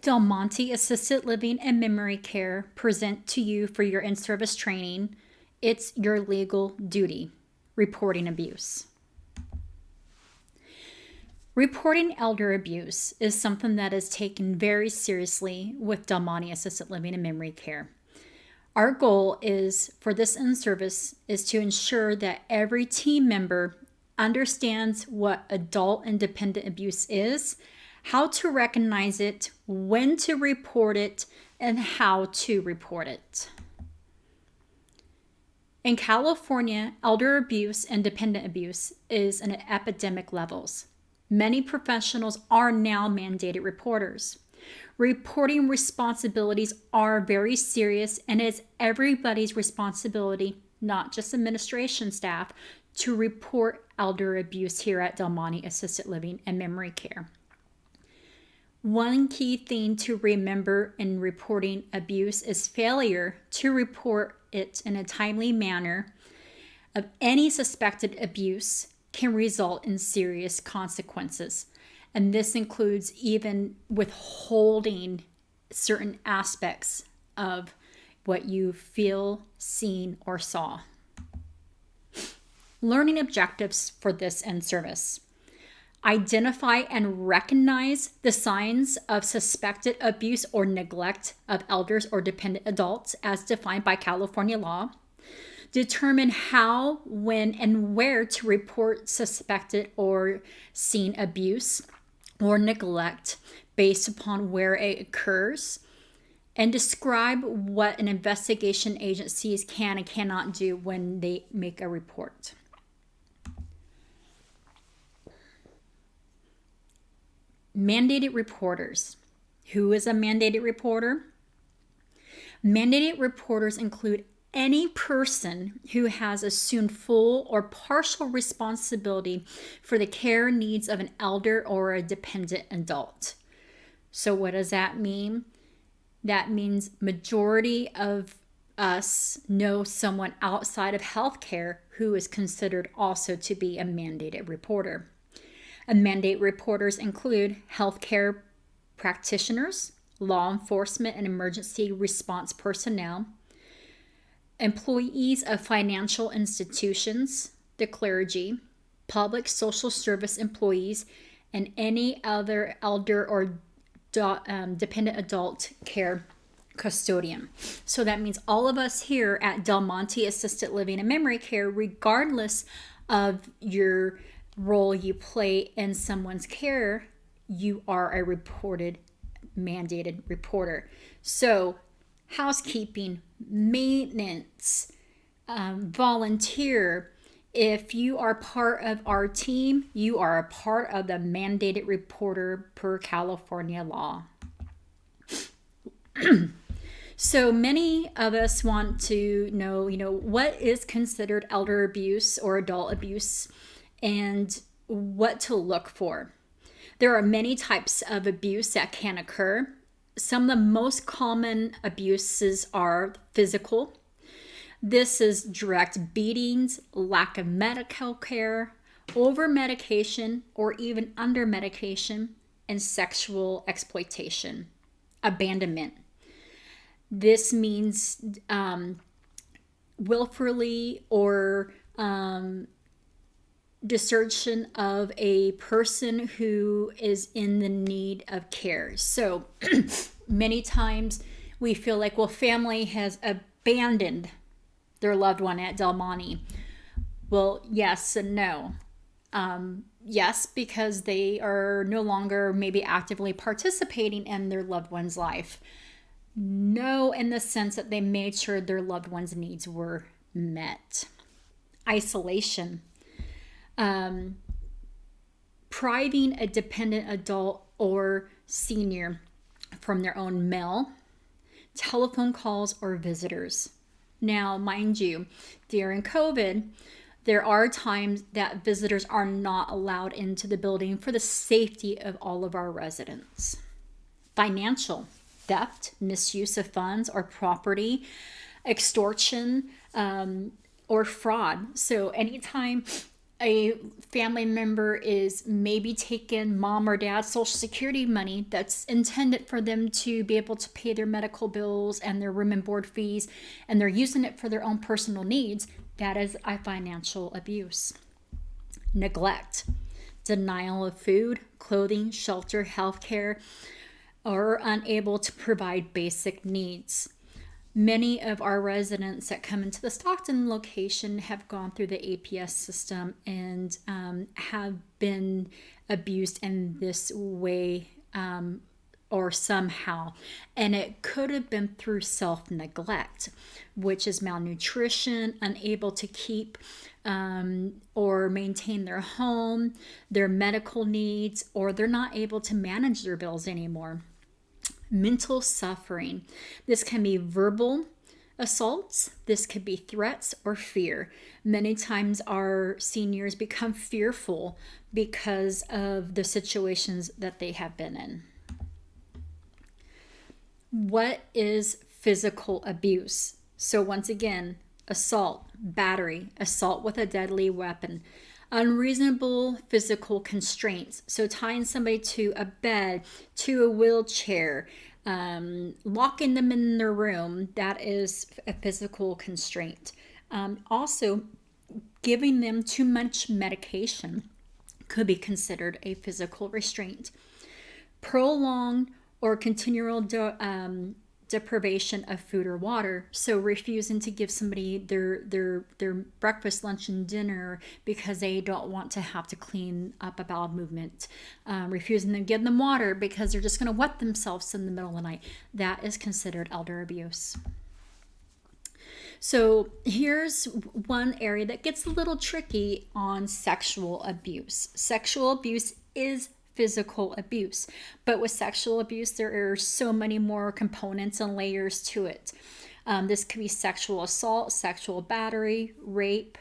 Del Monte Assisted Living and Memory Care present to you for your in-service training. It's your legal duty, reporting abuse. Reporting elder abuse is something that is taken very seriously with Del Monte Assisted Living and Memory Care. Our goal is for this in-service is to ensure that every team member understands what adult and dependent abuse is, how to recognize it, when to report it, and how to report it. In California, elder abuse and dependent abuse is at epidemic levels. Many professionals are now mandated reporters. Reporting responsibilities are very serious, and it's everybody's responsibility, not just administration staff, to report elder abuse here at Del Monte Assisted Living and Memory Care. One key thing to remember in reporting abuse is failure to report it in a timely manner of any suspected abuse can result in serious consequences. And this includes even withholding certain aspects of what you feel, seen, or saw. Learning objectives for this in-service. Identify and recognize the signs of suspected abuse or neglect of elders or dependent adults as defined by California law. Determine how, when, and where to report suspected or seen abuse or neglect based upon where it occurs. And describe what an investigation agencies can and cannot do when they make a report. Mandated reporters. Who is a mandated reporter? Mandated reporters include any person who has assumed full or partial responsibility for the care needs of an elder or a dependent adult. So what does that mean? That means majority of us know someone outside of healthcare who is considered also to be a mandated reporter. And mandate reporters include healthcare practitioners, law enforcement and emergency response personnel, employees of financial institutions, the clergy, public social service employees, and any other elder or dependent adult care custodian. So that means all of us here at Del Monte Assisted Living and Memory Care, regardless of your role you play in someone's care, you are a reported, mandated reporter. So housekeeping, maintenance, volunteer. If you are part of our team, you are a part of the mandated reporter per California law. So many of us want to know, what is considered elder abuse or adult abuse and what to look for. There are many types of abuse that can occur. Some of the most common abuses are physical. This is direct beatings, lack of medical care, over-medication or even under-medication, and sexual exploitation, abandonment. This means willfully or desertion of a person who is in the need of care. So many times we feel like, family has abandoned their loved one at Del Monte. Well, yes and no. Yes, because they are no longer maybe actively participating in their loved one's life. No, in the sense that they made sure their loved one's needs were met. Isolation. Priving a dependent adult or senior from their own mail, telephone calls, or visitors. Now, mind you, during COVID, there are times that visitors are not allowed into the building for the safety of all of our residents. Financial, theft, misuse of funds or property, extortion, or fraud. So anytime a family member is maybe taking mom or dad's social security money that's intended for them to be able to pay their medical bills and their room and board fees, and they're using it for their own personal needs, that is a financial abuse. Neglect, denial of food, clothing, shelter, health care, or unable to provide basic needs. Many of our residents that come into the Stockton location have gone through the APS system and have been abused in this way or somehow. And it could have been through self-neglect, which is malnutrition, unable to keep or maintain their home, their medical needs, or they're not able to manage their bills anymore. Mental suffering. This can be verbal assaults, this could be threats or fear. Many times our seniors become fearful because of the situations that they have been in. What is physical abuse? So once again, assault, battery, assault with a deadly weapon, unreasonable physical constraints. So tying somebody to a bed, to a wheelchair, locking them in their room, that is a physical constraint. Also, giving them too much medication could be considered a physical restraint. Prolonged or continual deprivation of food or water, so refusing to give somebody their breakfast, lunch, and dinner because they don't want to have to clean up a bowel movement, refusing to give them water because they're just going to wet themselves in the middle of the night. That is considered elder abuse. So here's one area that gets a little tricky on sexual abuse. Sexual abuse is physical abuse, but with sexual abuse there are so many more components and layers to it. This could be sexual assault, sexual battery, rape,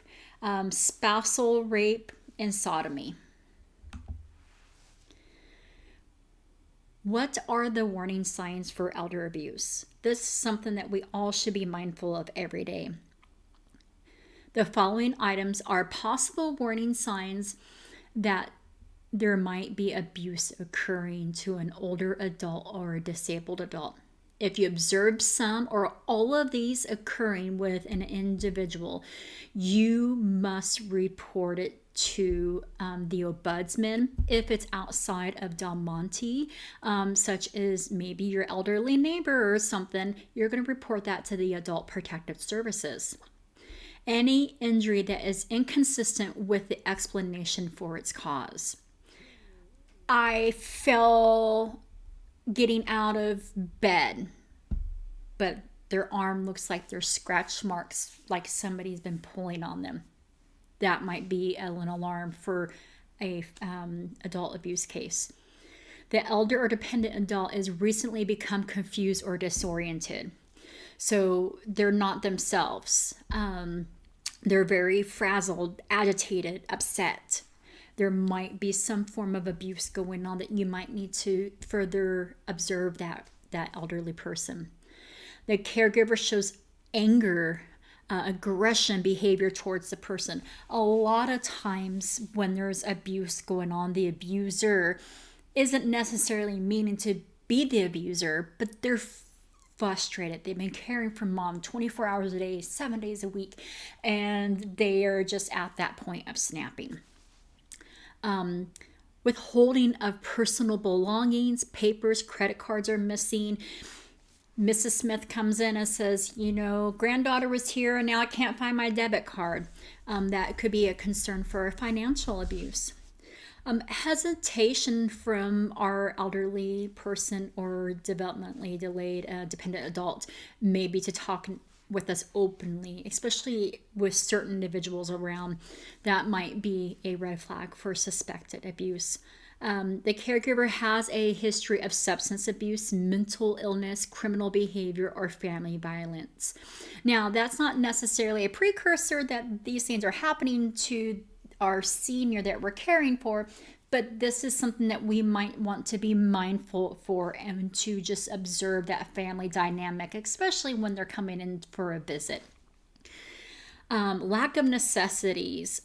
spousal rape, and sodomy. What are the warning signs for elder abuse? This is something that we all should be mindful of every day. The following items are possible warning signs that there might be abuse occurring to an older adult or a disabled adult. If you observe some or all of these occurring with an individual, you must report it to the ombudsman. If it's outside of Del Monte, such as maybe your elderly neighbor or something, you're going to report that to the Adult Protective Services. Any injury that is inconsistent with the explanation for its cause. I fell getting out of bed, but their arm looks like there's scratch marks, like somebody's been pulling on them. That might be an alarm for a adult abuse case. The elder or dependent adult has recently become confused or disoriented. So they're not themselves. They're very frazzled, agitated, upset. There might be some form of abuse going on that you might need to further observe that elderly person. The caregiver shows anger, aggression behavior towards the person. A lot of times when there's abuse going on, the abuser isn't necessarily meaning to be the abuser, but they're frustrated. They've been caring for mom 24 hours a day, 7 days a week, and they are just at that point of snapping. Withholding of personal belongings, papers, credit cards are missing. Mrs. Smith comes in and says, granddaughter was here and now I can't find my debit card. That could be a concern for financial abuse. Hesitation from our elderly person or developmentally delayed dependent adult, maybe to talk with us openly, especially with certain individuals around. That might be a red flag for suspected abuse. The caregiver has a history of substance abuse, mental illness, criminal behavior, or family violence. Now, that's not necessarily a precursor that these things are happening to our senior that we're caring for, but this is something that we might want to be mindful for and to just observe that family dynamic, especially when they're coming in for a visit. Lack of necessities,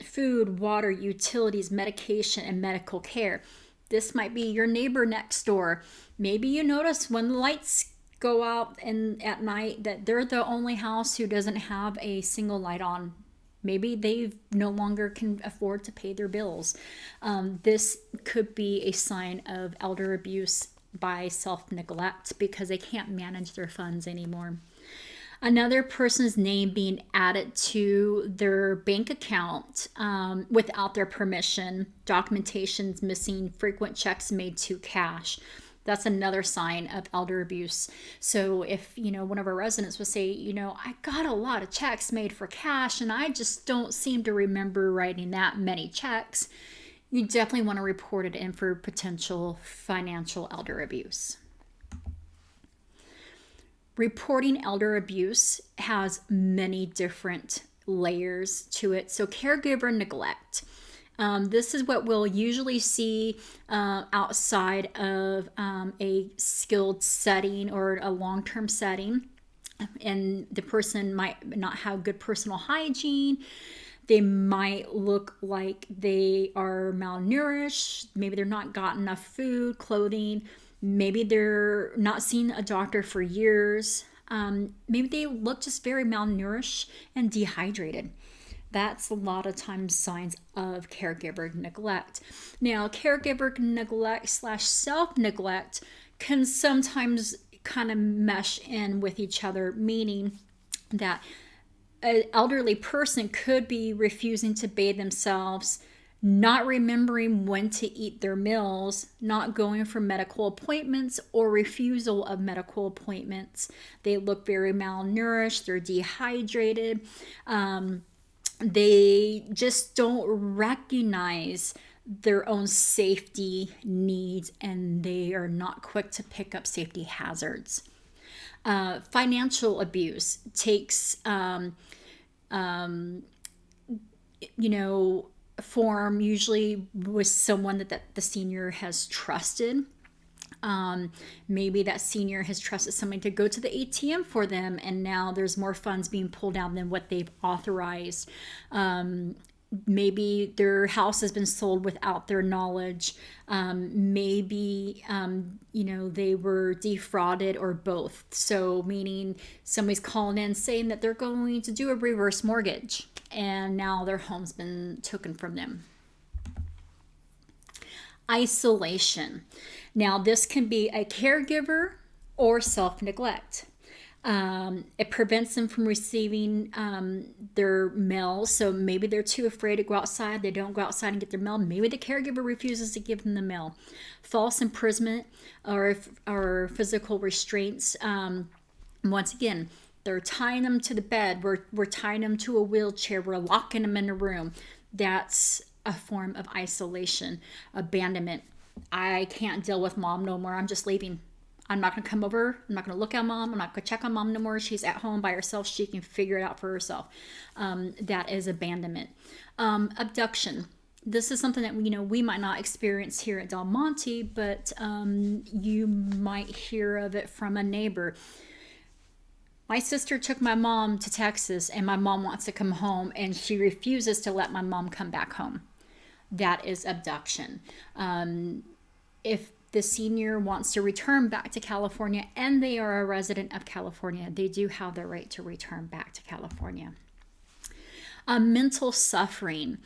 food, water, utilities, medication, and medical care. This might be your neighbor next door. Maybe you notice when the lights go out and at night that they're the only house who doesn't have a single light on. Maybe they no longer can afford to pay their bills. This could be a sign of elder abuse by self-neglect because they can't manage their funds anymore. Another person's name being added to their bank account without their permission, documentation's missing, frequent checks made to cash. That's another sign of elder abuse. So if, one of our residents would say, I got a lot of checks made for cash and I just don't seem to remember writing that many checks, you definitely want to report it in for potential financial elder abuse. Reporting elder abuse has many different layers to it. So caregiver neglect. This is what we'll usually see outside of a skilled setting or a long-term setting. And the person might not have good personal hygiene. They might look like they are malnourished. Maybe they're not got enough food, clothing. Maybe they're not seeing a doctor for years. Maybe they look just very malnourished and dehydrated. That's a lot of times signs of caregiver neglect. Now, caregiver neglect / self-neglect can sometimes kind of mesh in with each other, meaning that an elderly person could be refusing to bathe themselves, not remembering when to eat their meals, not going for medical appointments, or refusal of medical appointments. They look very malnourished, they're dehydrated. They just don't recognize their own safety needs, and they are not quick to pick up safety hazards. Financial abuse takes, form usually with someone that the senior has trusted. Maybe that senior has trusted somebody to go to the ATM for them, and now there's more funds being pulled out than what they've authorized. Maybe their house has been sold without their knowledge. Maybe, they were defrauded, or both. So meaning somebody's calling in saying that they're going to do a reverse mortgage, and now their home's been taken from them. Isolation. Now, this can be a caregiver or self-neglect. It prevents them from receiving their mail. So maybe they're too afraid to go outside. They don't go outside and get their mail. Maybe the caregiver refuses to give them the mail. False imprisonment or physical restraints. Once again, they're tying them to the bed. We're tying them to a wheelchair. We're locking them in a room. That's a form of isolation, abandonment. I can't deal with mom no more. I'm just leaving. I'm not going to come over. I'm not going to look at mom. I'm not going to check on mom no more. She's at home by herself. She can figure it out for herself. That is abandonment. Abduction. This is something that we might not experience here at Del Monte, but you might hear of it from a neighbor. My sister took my mom to Texas, and my mom wants to come home, and she refuses to let my mom come back home. That is abduction. If the senior wants to return back to California and they are a resident of California, they do have the right to return back to California. Mental suffering.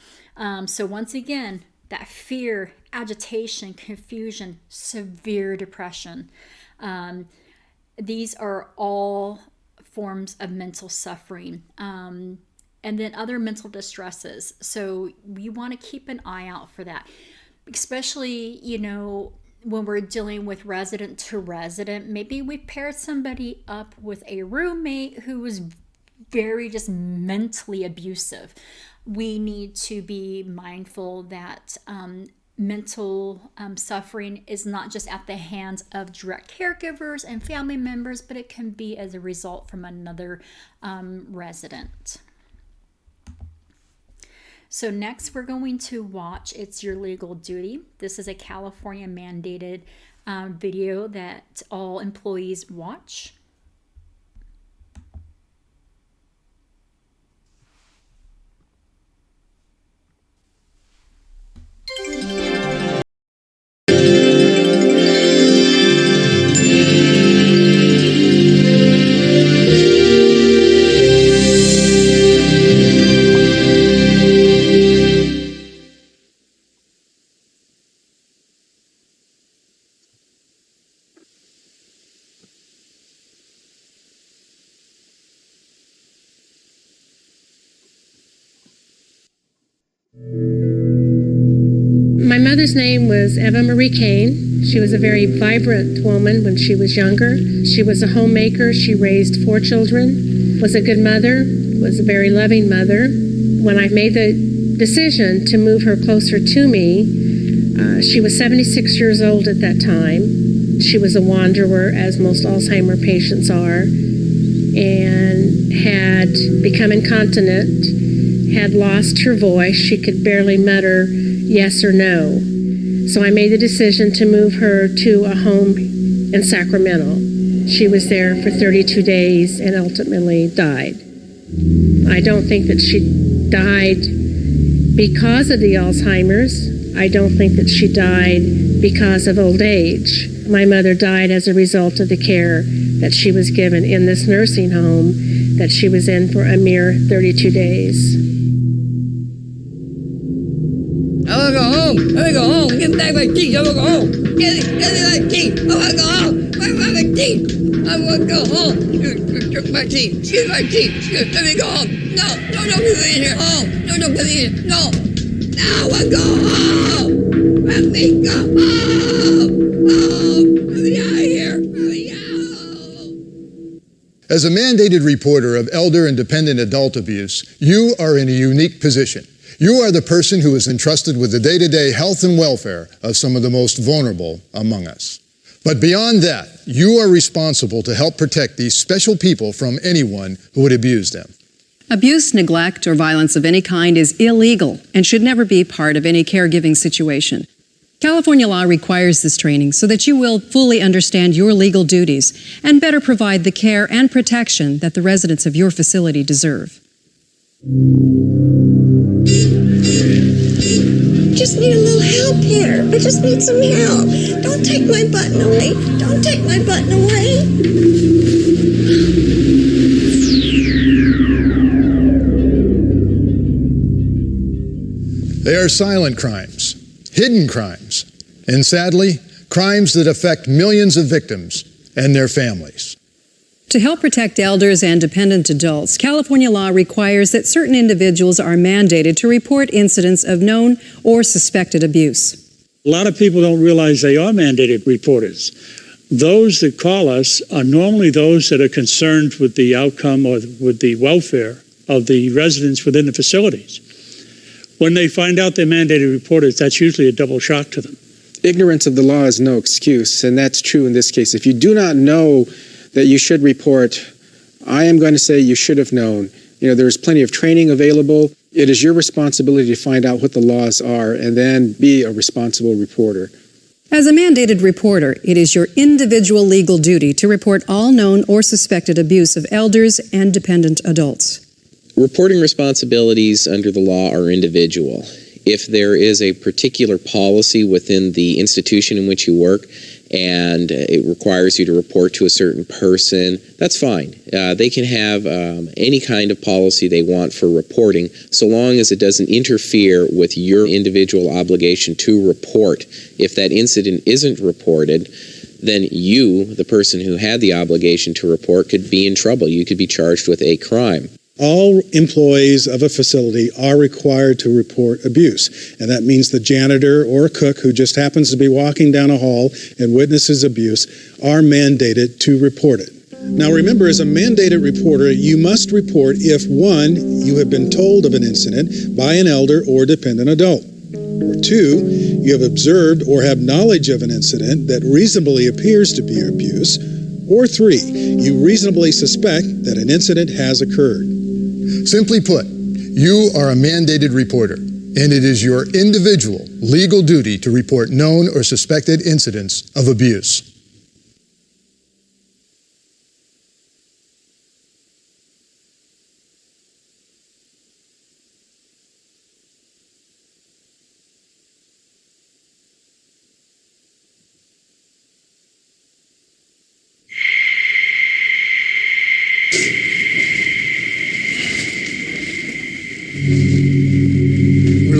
So once again, that fear, agitation, confusion, severe depression. These are all forms of mental suffering. And then other mental distresses. So we want to keep an eye out for that. Especially, when we're dealing with resident to resident, maybe we paired somebody up with a roommate who was very just mentally abusive. We need to be mindful that mental suffering is not just at the hands of direct caregivers and family members, but it can be as a result from another resident. So next we're going to watch It's Your Legal Duty. This is a California mandated video that all employees watch. mother's name was Eva Marie Kane. She was a very vibrant woman when she was younger. She was a homemaker. She raised 4 children, was a good mother, was a very loving mother. When I made the decision to move her closer to me, she was 76 years old at that time. She was a wanderer, as most Alzheimer patients are, and had become incontinent, had lost her voice. She could barely mutter yes or no. So I made the decision to move her to a home in Sacramento. She was there for 32 days and ultimately died. I don't think that she died because of the Alzheimer's. I don't think that she died because of old age. My mother died as a result of the care that she was given in this nursing home that she was in for a mere 32 days. I want to go home. I want to go home. Get back my teeth. I want to go home. Get me my teeth. I want to go home. Where are my teeth? I want to go home. Get my teeth. Get my teeth. Let me go home. No, put me in here. Home. No, put me in. No. I want to go home. Let me go home. Let me out of here. Let me out. As a mandated reporter of elder and dependent adult abuse, you are in a unique position. You are the person who is entrusted with the day-to-day health and welfare of some of the most vulnerable among us. But beyond that, you are responsible to help protect these special people from anyone who would abuse them. Abuse, neglect, or violence of any kind is illegal and should never be part of any caregiving situation. California law requires this training so that you will fully understand your legal duties and better provide the care and protection that the residents of your facility deserve. Just need a little help here. I just need some help. Don't take my button away. Don't take my button away. They are silent crimes, hidden crimes, and sadly, crimes that affect millions of victims and their families. To help protect elders and dependent adults, California law requires that certain individuals are mandated to report incidents of known or suspected abuse. A lot of people don't realize they are mandated reporters. Those that call us are normally those that are concerned with the outcome or with the welfare of the residents within the facilities. When they find out they're mandated reporters, that's usually a double shock to them. Ignorance of the law is no excuse, and that's true in this case. If you do not know that you should report, I am going to say you should have known. There's plenty of training available. It is your responsibility to find out what the laws are and then be a responsible reporter. As a mandated reporter, it is your individual legal duty to report all known or suspected abuse of elders and dependent adults. Reporting responsibilities under the law are individual. If there is a particular policy within the institution in which you work, and it requires you to report to a certain person, that's fine. They can have any kind of policy they want for reporting, so long as it doesn't interfere with your individual obligation to report. If that incident isn't reported, then you, the person who had the obligation to report, could be in trouble. You could be charged with a crime. All employees of a facility are required to report abuse, and that means the janitor or a cook who just happens to be walking down a hall and witnesses abuse are mandated to report it. Now remember, as a mandated reporter, you must report if 1, you have been told of an incident by an elder or dependent adult, or 2, you have observed or have knowledge of an incident that reasonably appears to be abuse, or 3, you reasonably suspect that an incident has occurred. Simply put, you are a mandated reporter, and it is your individual legal duty to report known or suspected incidents of abuse.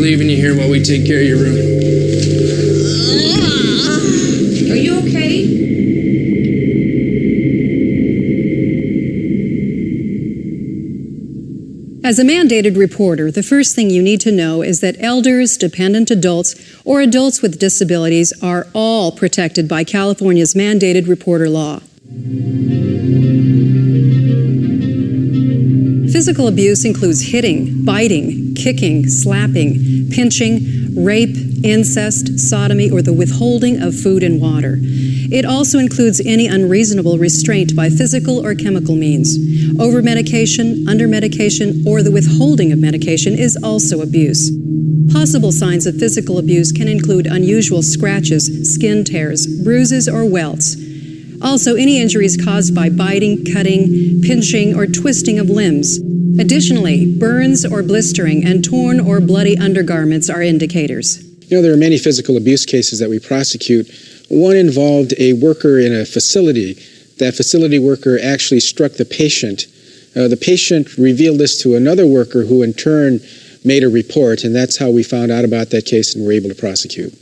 Leaving you here while we take care of your room. Are you okay? As a mandated reporter, the first thing you need to know is that elders, dependent adults, or adults with disabilities are all protected by California's mandated reporter law. Physical abuse includes hitting, biting, kicking, slapping, pinching, rape, incest, sodomy, or the withholding of food and water. It also includes any unreasonable restraint by physical or chemical means. Over-medication, under-medication, or the withholding of medication is also abuse. Possible signs of physical abuse can include unusual scratches, skin tears, bruises, or welts. Also, any injuries caused by biting, cutting, pinching, or twisting of limbs. Additionally, burns or blistering and torn or bloody undergarments are indicators. You know, there are many physical abuse cases that we prosecute. One involved a worker in a facility. That facility worker actually struck the patient. The patient revealed this to another worker who in turn made a report, and that's how we found out about that case and were able to prosecute.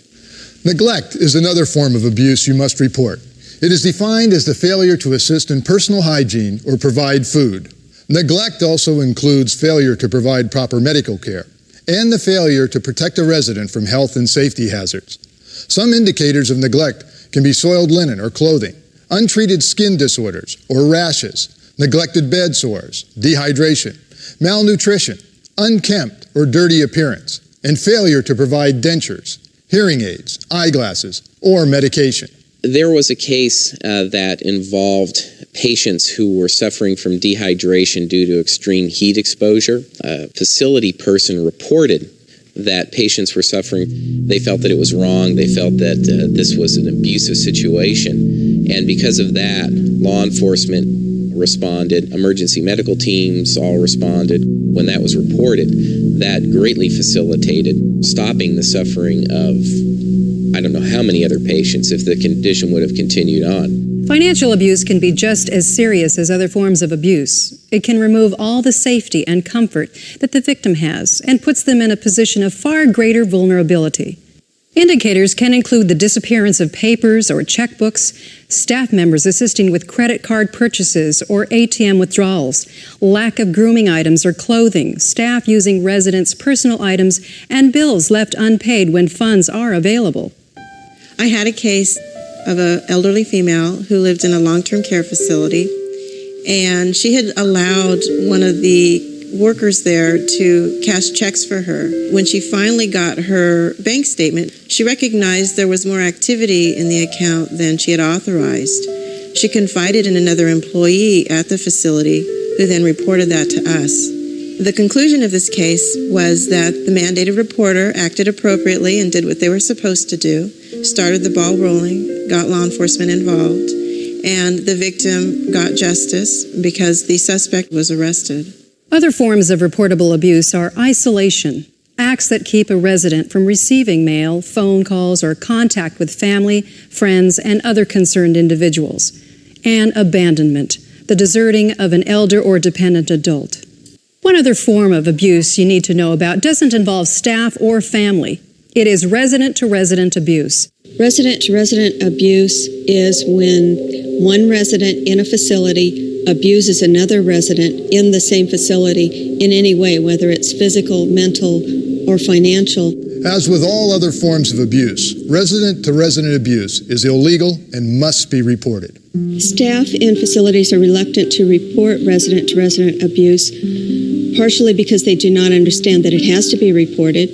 Neglect is another form of abuse you must report. It is defined as the failure to assist in personal hygiene or provide food. Neglect also includes failure to provide proper medical care and the failure to protect a resident from health and safety hazards. Some indicators of neglect can be soiled linen or clothing, untreated skin disorders or rashes, neglected bed sores, dehydration, malnutrition, unkempt or dirty appearance, and failure to provide dentures, hearing aids, eyeglasses, or medication. There was a case that involved patients who were suffering from dehydration due to extreme heat exposure. A facility person reported that patients were suffering. They felt that it was wrong. They felt that this was an abusive situation. And because of that, law enforcement responded, emergency medical teams all responded. When that was reported, that greatly facilitated stopping the suffering of I don't know how many other patients if the condition would have continued on. Financial abuse can be just as serious as other forms of abuse. It can remove all the safety and comfort that the victim has and puts them in a position of far greater vulnerability. Indicators can include the disappearance of papers or checkbooks, staff members assisting with credit card purchases or ATM withdrawals, lack of grooming items or clothing, staff using residents' personal items, and bills left unpaid when funds are available. I had a case of an elderly female who lived in a long-term care facility, and she had allowed one of the workers there to cash checks for her. When she finally got her bank statement, she recognized there was more activity in the account than she had authorized. She confided in another employee at the facility, who then reported that to us. The conclusion of this case was that the mandated reporter acted appropriately and did what they were supposed to do, started the ball rolling, got law enforcement involved, and the victim got justice because the suspect was arrested. Other forms of reportable abuse are isolation, acts that keep a resident from receiving mail, phone calls, or contact with family, friends, and other concerned individuals, and abandonment, the deserting of an elder or dependent adult. One other form of abuse you need to know about doesn't involve staff or family. It is resident-to-resident abuse. Resident-to-resident abuse is when one resident in a facility abuses another resident in the same facility in any way, whether it's physical, mental, or financial. As with all other forms of abuse, resident-to-resident abuse is illegal and must be reported. Staff in facilities are reluctant to report resident-to-resident abuse, partially because they do not understand that it has to be reported,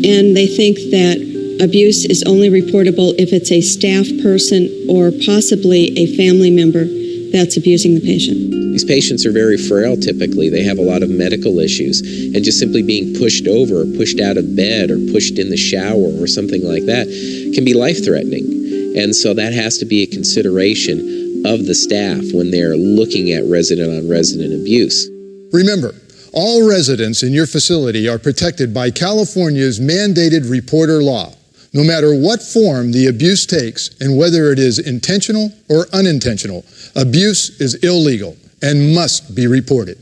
and they think that abuse is only reportable if it's a staff person or possibly a family member that's abusing the patient. These patients are very frail typically. They have a lot of medical issues, and just simply being pushed over or pushed out of bed or pushed in the shower or something like that can be life-threatening. And so that has to be a consideration of the staff when they're looking at resident-on-resident abuse. Remember, all residents in your facility are protected by California's mandated reporter law, no matter what form the abuse takes and whether it is intentional or unintentional. Abuse is illegal and must be reported.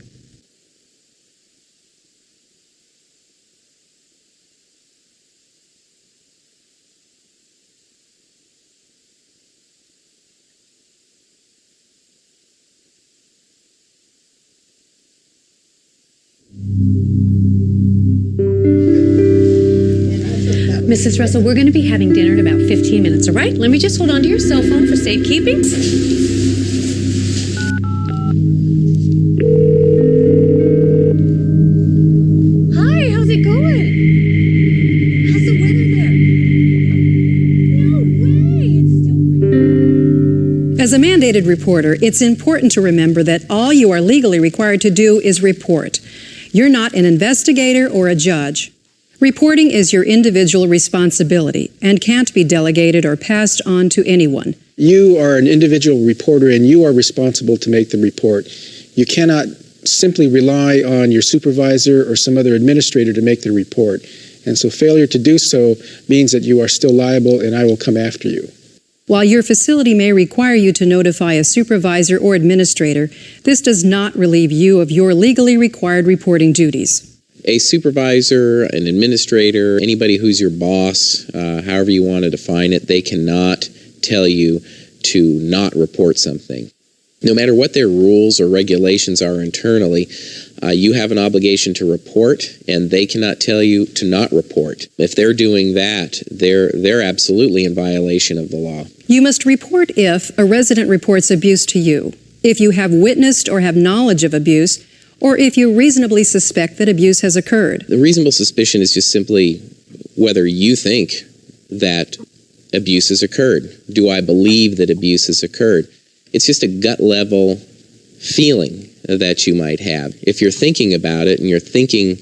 Mrs. Russell, we're going to be having dinner in about 15 minutes, all right? Let me just hold on to your cell phone for safekeeping. Hi, how's it going? How's the weather there? No way, it's still... As a mandated reporter, it's important to remember that all you are legally required to do is report. You're not an investigator or a judge. Reporting is your individual responsibility and can't be delegated or passed on to anyone. You are an individual reporter and you are responsible to make the report. You cannot simply rely on your supervisor or some other administrator to make the report. And so failure to do so means that you are still liable and I will come after you. While your facility may require you to notify a supervisor or administrator, this does not relieve you of your legally required reporting duties. A supervisor, an administrator, anybody who's your boss, however you want to define it, they cannot tell you to not report something. No matter what their rules or regulations are internally, you have an obligation to report, and they cannot tell you to not report. If they're doing that, they're absolutely in violation of the law. You must report if a resident reports abuse to you, if you have witnessed or have knowledge of abuse, or if you reasonably suspect that abuse has occurred. The reasonable suspicion is just simply whether you think that abuse has occurred. Do I believe that abuse has occurred? It's just a gut level feeling that you might have. If you're thinking about it and you're thinking,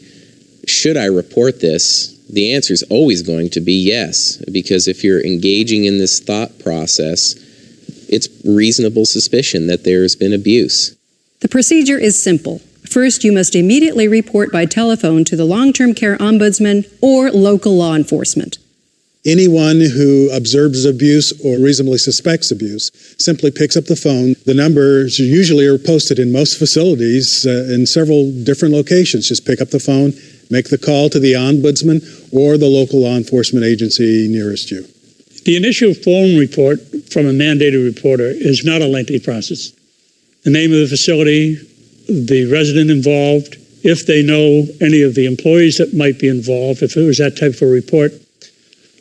should I report this? The answer is always going to be yes, because if you're engaging in this thought process, it's reasonable suspicion that there's been abuse. The procedure is simple. First, you must immediately report by telephone to the long-term care ombudsman or local law enforcement. Anyone who observes abuse or reasonably suspects abuse simply picks up the phone. The numbers usually are posted in most facilities in several different locations. Just pick up the phone, make the call to the ombudsman or the local law enforcement agency nearest you. The initial phone report from a mandated reporter is not a lengthy process. The name of the facility, the resident involved, if they know any of the employees that might be involved, if it was that type of a report,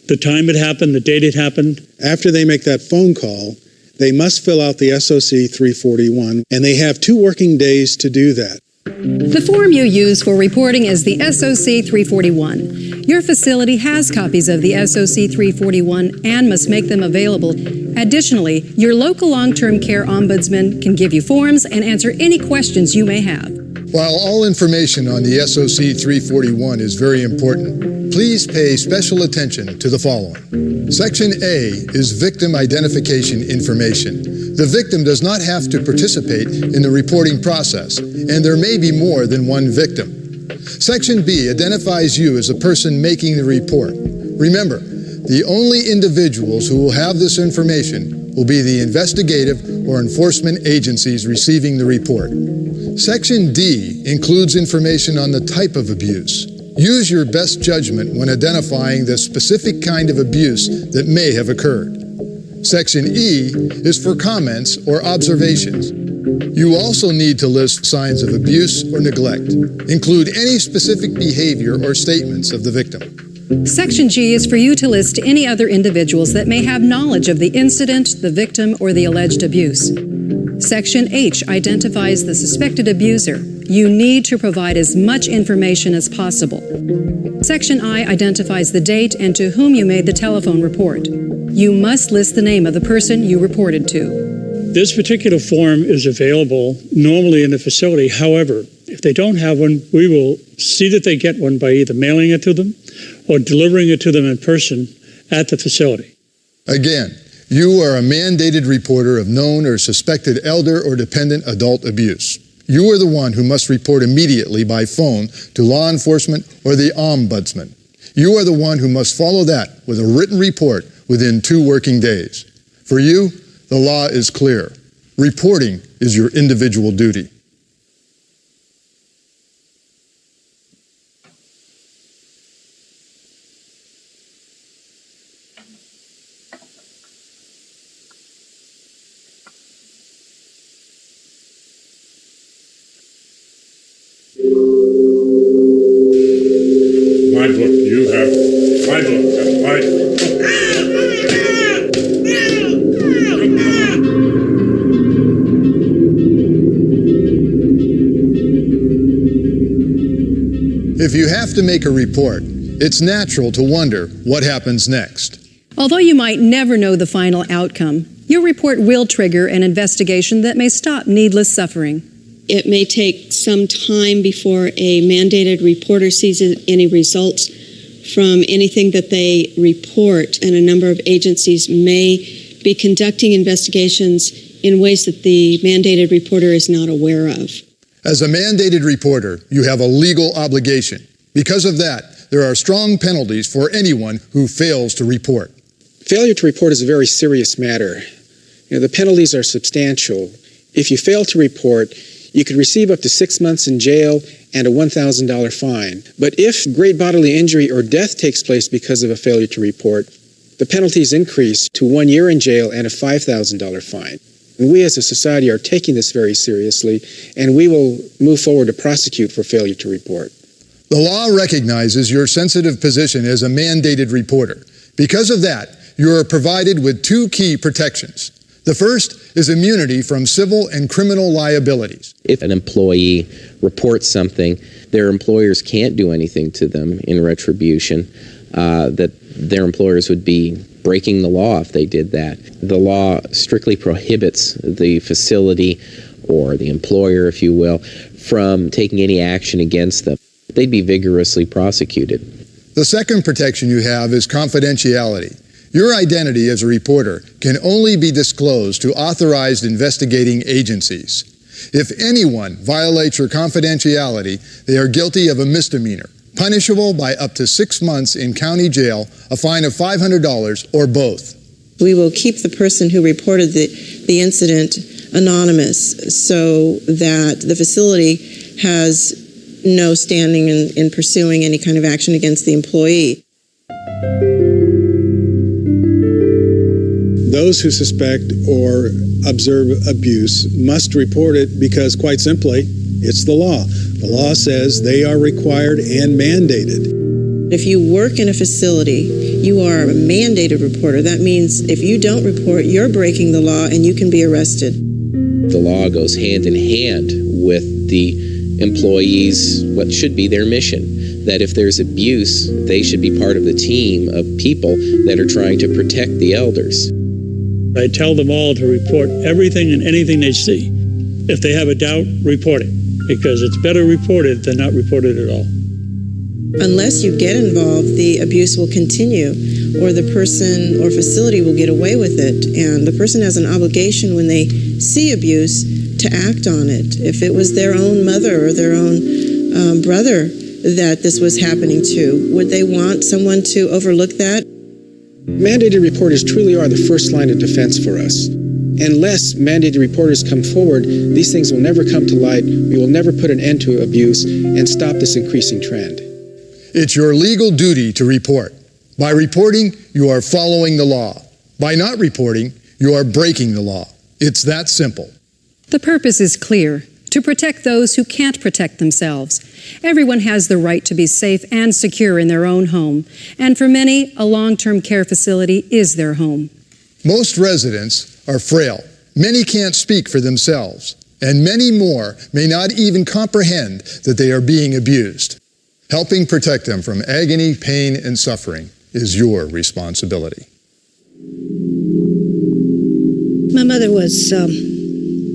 the time it happened, the date it happened. After they make that phone call, they must fill out the SOC 341, and they have 2 working days to do that. The form you use for reporting is the SOC 341. Your facility has copies of the SOC 341 and must make them available. Additionally, your local long-term care ombudsman can give you forms and answer any questions you may have. While all information on the SOC 341 is very important, please pay special attention to the following. Section A is victim identification information. The victim does not have to participate in the reporting process, and there may be more than one victim. Section B identifies you as the person making the report. Remember, the only individuals who will have this information will be the investigative or enforcement agencies receiving the report. Section D includes information on the type of abuse. Use your best judgment when identifying the specific kind of abuse that may have occurred. Section E is for comments or observations. You also need to list signs of abuse or neglect. Include any specific behavior or statements of the victim. Section G is for you to list any other individuals that may have knowledge of the incident, the victim, or the alleged abuse. Section H identifies the suspected abuser. You need to provide as much information as possible. Section I identifies the date and to whom you made the telephone report. You must list the name of the person you reported to. This particular form is available normally in the facility. However, if they don't have one, we will see that they get one by either mailing it to them or delivering it to them in person at the facility. Again, you are a mandated reporter of known or suspected elder or dependent adult abuse. You are the one who must report immediately by phone to law enforcement or the ombudsman. You are the one who must follow that with a written report within 2 working days. For you, the law is clear. Reporting is your individual duty. My book, you have my book. you have to make a report, it's natural to wonder what happens next. Although you might never know the final outcome, your report will trigger an investigation that may stop needless suffering. It may take some time before a mandated reporter sees any results from anything that they report, and a number of agencies may be conducting investigations in ways that the mandated reporter is not aware of. As a mandated reporter, you have a legal obligation. Because of that, there are strong penalties for anyone who fails to report. Failure to report is a very serious matter. The penalties are substantial. If you fail to report, you could receive up to 6 months in jail and a $1,000 fine. But if great bodily injury or death takes place because of a failure to report, the penalties increase to 1 year in jail and a $5,000 fine. And we as a society are taking this very seriously, and we will move forward to prosecute for failure to report. The law recognizes your sensitive position as a mandated reporter. Because of that, you are provided with two key protections. The first is immunity from civil and criminal liabilities. If an employee reports something, their employers can't do anything to them in retribution, that their employers would be breaking the law if they did that. The law strictly prohibits the facility or the employer, if you will, from taking any action against them. They'd be vigorously prosecuted. The second protection you have is confidentiality. Your identity as a reporter can only be disclosed to authorized investigating agencies. If anyone violates your confidentiality, they are guilty of a misdemeanor, punishable by up to 6 months in county jail, a fine of $500, or both. We will keep the person who reported the incident anonymous so that the facility has no standing in pursuing any kind of action against the employee. Those who suspect or observe abuse must report it because, quite simply, it's the law. The law says they are required and mandated. If you work in a facility, you are a mandated reporter. That means if you don't report, you're breaking the law and you can be arrested. The law goes hand in hand with the employees' what should be their mission. That if there's abuse, they should be part of the team of people that are trying to protect the elders. I tell them all to report everything and anything they see. If they have a doubt, report it, because it's better reported than not reported at all. Unless you get involved, the abuse will continue, or the person or facility will get away with it. And the person has an obligation when they see abuse to act on it. If it was their own mother or their own brother that this was happening to, would they want someone to overlook that? Mandated reporters truly are the first line of defense for us. Unless mandated reporters come forward, these things will never come to light. We will never put an end to abuse and stop this increasing trend. It's your legal duty to report. By reporting, you are following the law. By not reporting, you are breaking the law. It's that simple. The purpose is clear: to protect those who can't protect themselves. Everyone has the right to be safe and secure in their own home, and for many, a long-term care facility is their home. Most residents are frail. Many can't speak for themselves, and many more may not even comprehend that they are being abused. Helping protect them from agony, pain, and suffering is your responsibility. My mother was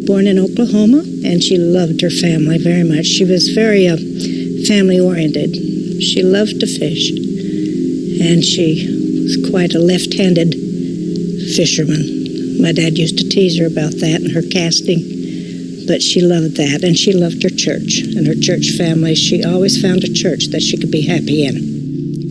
born in Oklahoma, and she loved her family very much. She was very family-oriented. She loved to fish, and she was quite a left-handed fisherman. My dad used to tease her about that and her casting, but she loved that, and she loved her church and her church family. She always found a church that she could be happy in.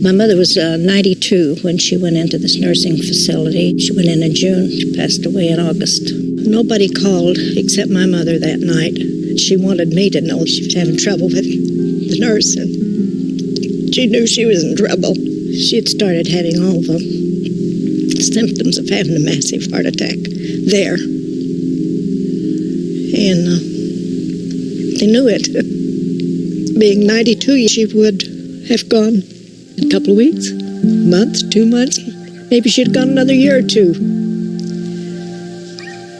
My mother was 92 when she went into this nursing facility. She went in June. She passed away in August. Nobody called except my mother that night. She wanted me to know she was having trouble with the nurse, and she knew she was in trouble. She had started having all the symptoms of having a massive heart attack there. And they knew it. Being 92, she would have gone in a couple of weeks, months, 2 months. Maybe she'd gone another year or two.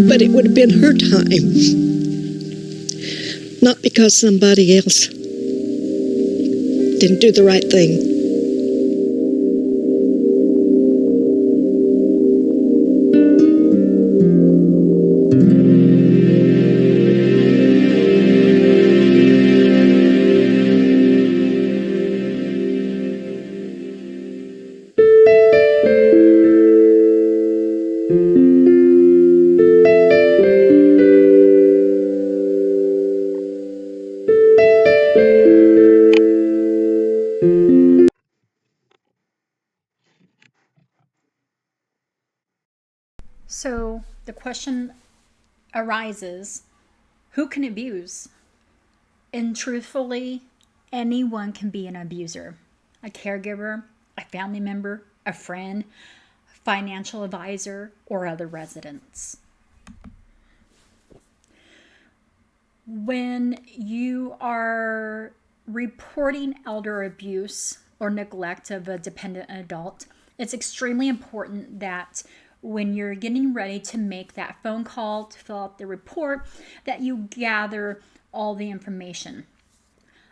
But it would have been her time. Not because somebody else didn't do the right thing. So the question arises, who can abuse? And truthfully, anyone can be an abuser. A caregiver, a family member, a friend, financial advisor, or other residents. When you are reporting elder abuse or neglect of a dependent adult, it's extremely important that when you're getting ready to make that phone call to fill out the report, that you gather all the information.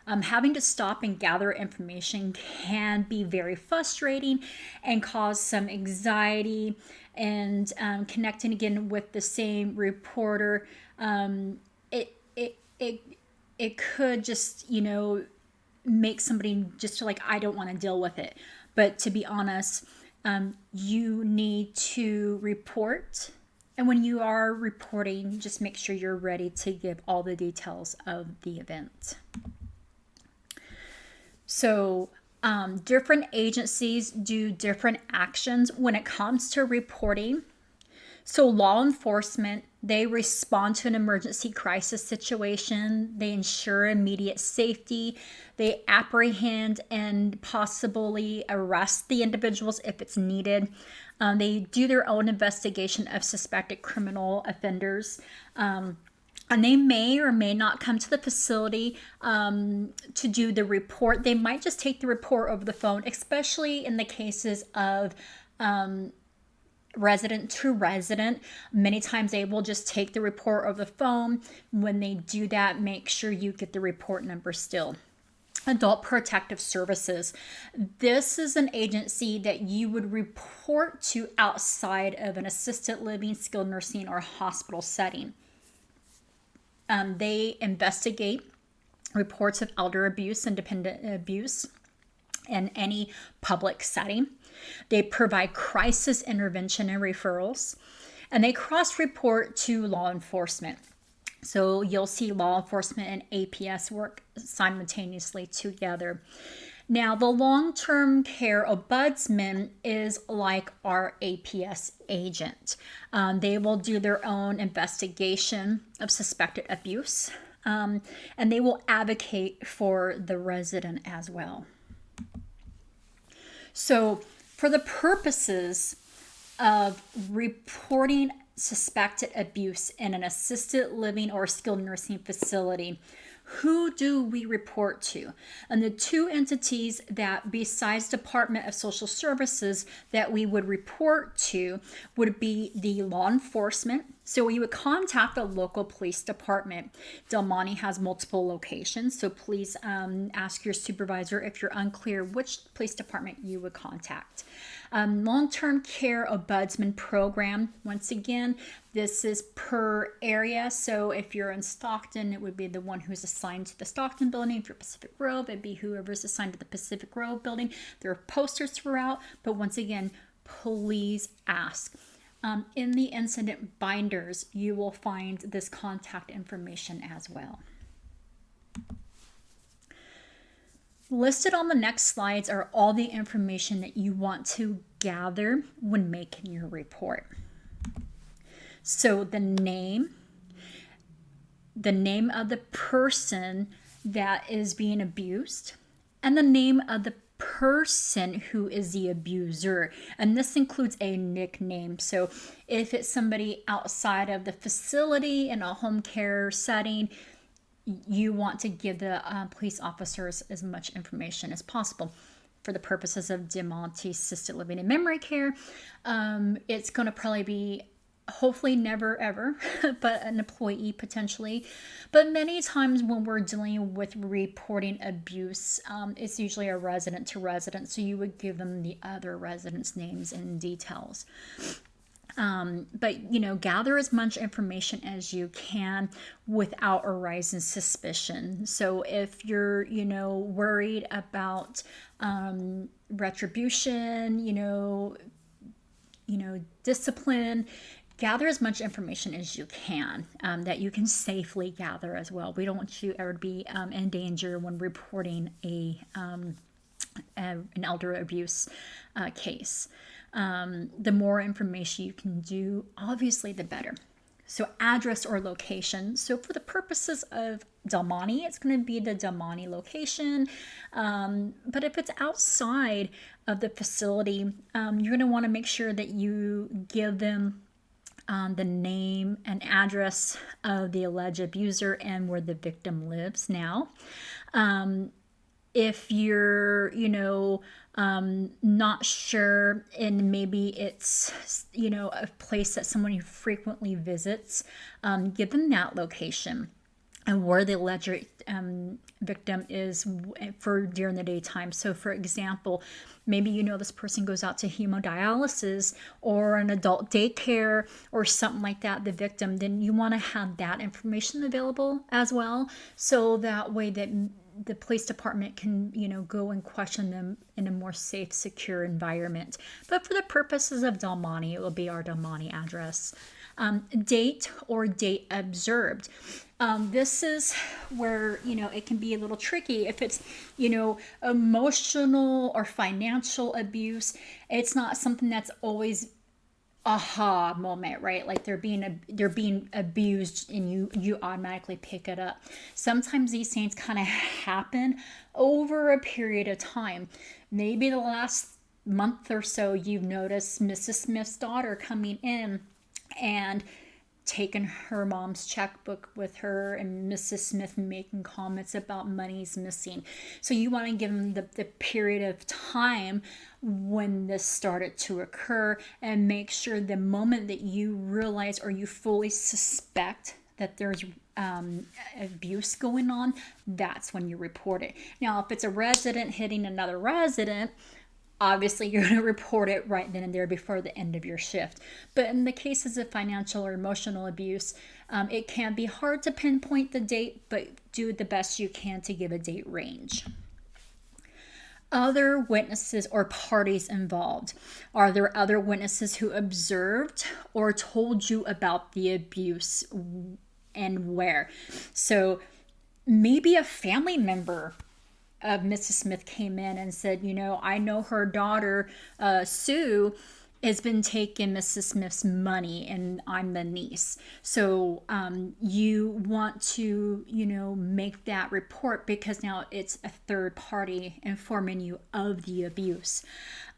Having to stop and gather information can be very frustrating and cause some anxiety, and connecting again with the same reporter, it could just, make somebody just feel like, I don't want to deal with it. But to be honest, you need to report. And when you are reporting, just make sure you're ready to give all the details of the event. So different agencies do different actions when it comes to reporting. So law enforcement, they respond to an emergency crisis situation. They ensure immediate safety. They apprehend and possibly arrest the individuals if it's needed. They do their own investigation of suspected criminal offenders. And they may or may not come to the facility to do the report. They might just take the report over the phone, especially in the cases of resident to resident. Many times they will just take the report over the phone. When they do that, make sure you get the report number still. Adult Protective Services. This is an agency that you would report to outside of an assisted living, skilled nursing, or hospital setting. They investigate reports of elder abuse and dependent abuse in any public setting. They provide crisis intervention and referrals, and they cross-report to law enforcement. So you'll see law enforcement and APS work simultaneously together. Now, the long-term care ombudsman is like our APS agent. They will do their own investigation of suspected abuse, and they will advocate for the resident as well. So for the purposes of reporting suspected abuse in an assisted living or skilled nursing facility, who do we report to? And the two entities that, besides Department of Social Services, that we would report to would be the law enforcement. So we would contact the local police department. Del Monte has multiple locations, so please ask your supervisor if you're unclear which police department you would contact. Long-term care ombudsman program. Once again, this is per area. So if you're in Stockton, it would be the one who's assigned to the Stockton building. If you're Pacific Grove, it'd be whoever's assigned to the Pacific Grove building. There are posters throughout, but once again, please ask. In the incident binders, you will find this contact information as well. Listed on the next slides are all the information that you want to gather when making your report. So the name of the person that is being abused, and the name of the person who is the abuser. And this includes a nickname. So if it's somebody outside of the facility in a home care setting, you want to give the police officers as much information as possible. For the purposes of Del Monte Assisted Living and Memory Care, it's going to probably be hopefully never ever, but an employee potentially. But many times when we're dealing with reporting abuse, it's usually a resident to resident, so you would give them the other residents' names and details. But gather as much information as you can without arising suspicion. So if you're worried about retribution, discipline, gather as much information as you can that you can safely gather as well. We don't want you ever to be in danger when reporting an elder abuse case. The more information you can do, obviously, the better. So address or location. So for the purposes of Del Monte, it's going to be the Del Monte location. But if it's outside of the facility, you're going to want to make sure that you give them the name and address of the alleged abuser and where the victim lives now. If you're, not sure, and maybe it's, a place that someone frequently visits, give them that location and where the alleged victim is for during the daytime. So for example, maybe this person goes out to hemodialysis or an adult daycare or something like that, the victim, then you want to have that information available as well, so that way that the police department can, go and question them in a more safe, secure environment. But for the purposes of Del Monte, it will be our Del Monte address. Date or date observed. This is where, it can be a little tricky. If it's, emotional or financial abuse, it's not something that's always aha moment, right? Like they're being abused and you automatically pick it up. Sometimes these things kind of happen over a period of time. Maybe the last month or so you've noticed Mrs. Smith's daughter coming in and taking her mom's checkbook with her, and Mrs. Smith making comments about money's missing. So you want to give them the period of time when this started to occur, and make sure the moment that you realize or you fully suspect that there's abuse going on, that's when you report it. Now, if it's a resident hitting another resident, obviously you're going to report it right then and there before the end of your shift. But in the cases of financial or emotional abuse, it can be hard to pinpoint the date, but do the best you can to give a date range. Other witnesses or parties involved. Are there other witnesses who observed or told you about the abuse and where? So maybe a family member of Mrs. Smith came in and said, I know her daughter, Sue, has been taking Mrs. Smith's money and I'm the niece. So you want to, make that report, because now it's a third party informing you of the abuse.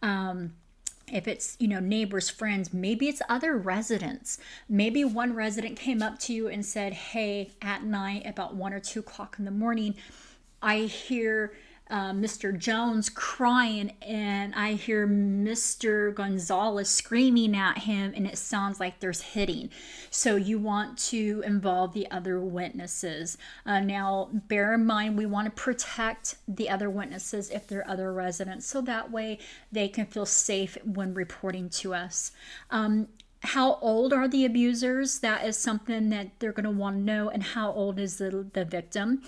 If it's, neighbors, friends, maybe it's other residents. Maybe one resident came up to you and said, hey, at night about 1 or 2 o'clock in the morning, I hear Mr. Jones crying, and I hear Mr. Gonzalez screaming at him, and it sounds like there's hitting. So you want to involve the other witnesses. Now, bear in mind, we want to protect the other witnesses if they're other residents, so that way they can feel safe when reporting to us. How old are the abusers? That is something that they're going to want to know. And how old is the victim?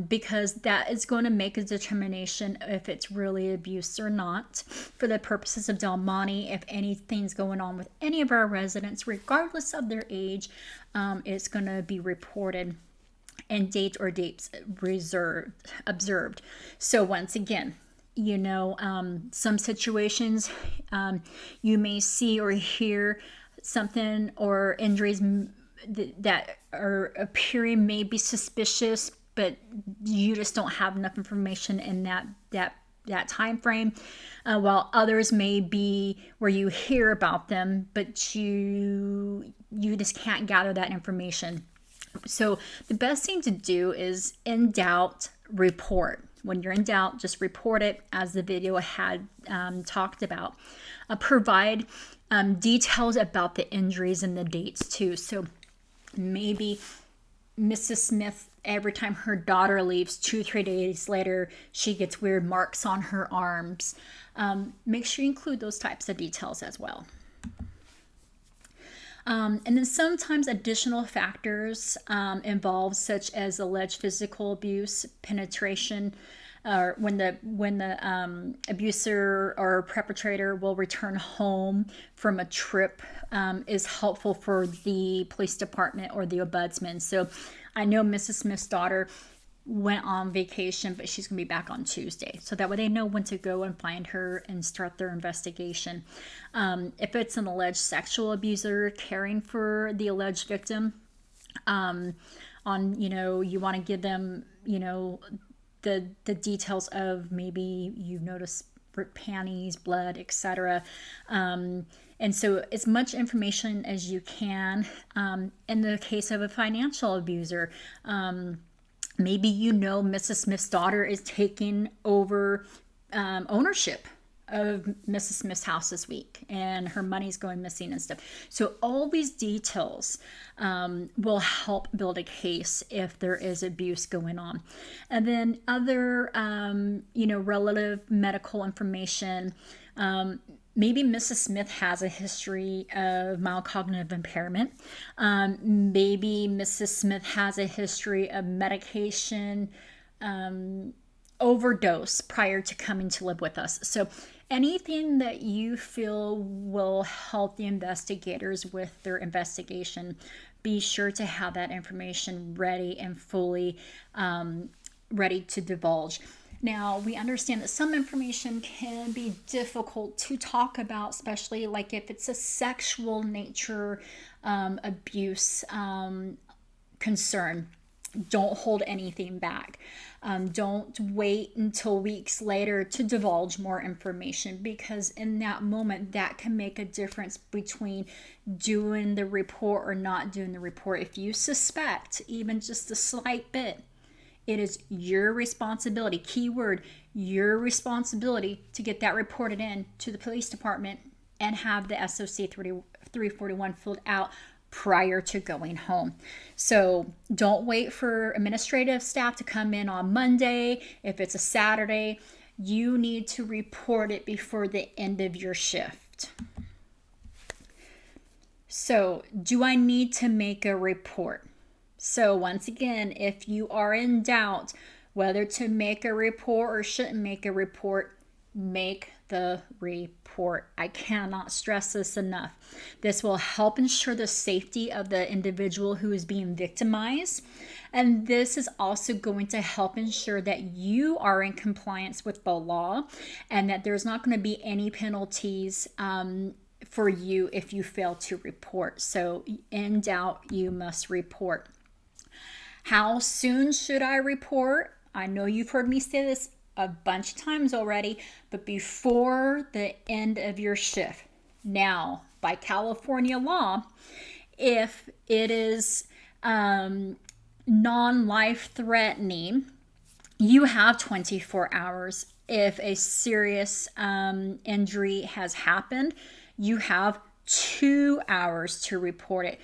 Because that is going to make a determination if it's really abuse or not. For the purposes of Del Monte, if anything's going on with any of our residents, regardless of their age, it's going to be reported. And date or dates observed. So once again, some situations you may see or hear something or injuries that are appearing may be suspicious, but you just don't have enough information in that time frame, while others may be where you hear about them, but you just can't gather that information. So the best thing to do is, in doubt, report. When you're in doubt, just report it, as the video had talked about. Provide details about the injuries and the dates too. So maybe Mrs. Smith, every time her daughter leaves, 2-3 days later, she gets weird marks on her arms. Make sure you include those types of details as well. And then sometimes additional factors involved, such as alleged physical abuse, penetration, or when the abuser or perpetrator will return home from a trip, is helpful for the police department or the ombudsman. So I know Mrs. Smith's daughter went on vacation, but she's going to be back on Tuesday. So that way they know when to go and find her and start their investigation. If it's an alleged sexual abuser caring for the alleged victim, you want to give them, the details of maybe you notice panties, blood, etc. And so as much information as you can. In the case of a financial abuser, maybe Mrs. Smith's daughter is taking over ownership of Mrs. Smith's house this week and her money's going missing and stuff. So all these details will help build a case if there is abuse going on. And then other, relative medical information. Maybe Mrs. Smith has a history of mild cognitive impairment. Maybe Mrs. Smith has a history of medication overdose prior to coming to live with us. So anything that you feel will help the investigators with their investigation, be sure to have that information ready and fully ready to divulge. Now, we understand that some information can be difficult to talk about, especially like if it's a sexual nature abuse concern. Don't hold anything back. Don't wait until weeks later to divulge more information, because in that moment that can make a difference between doing the report or not doing the report. If you suspect even just a slight bit, it is your responsibility, keyword, your responsibility, to get that reported in to the police department and have the SOC 341 filled out prior to going home. So don't wait for administrative staff to come in on Monday. If it's a Saturday, you need to report it before the end of your shift. So, do I need to make a report? So once again, if you are in doubt whether to make a report or shouldn't make a report, make the report. I cannot stress this enough. This will help ensure the safety of the individual who is being victimized. And this is also going to help ensure that you are in compliance with the law and that there's not going to be any penalties for you if you fail to report. So in doubt, you must report. How soon should I report? I know you've heard me say this a bunch of times already, but before the end of your shift. Now, by California law, if it is non-life threatening, you have 24 hours. If a serious injury has happened, you have 2 hours to report it.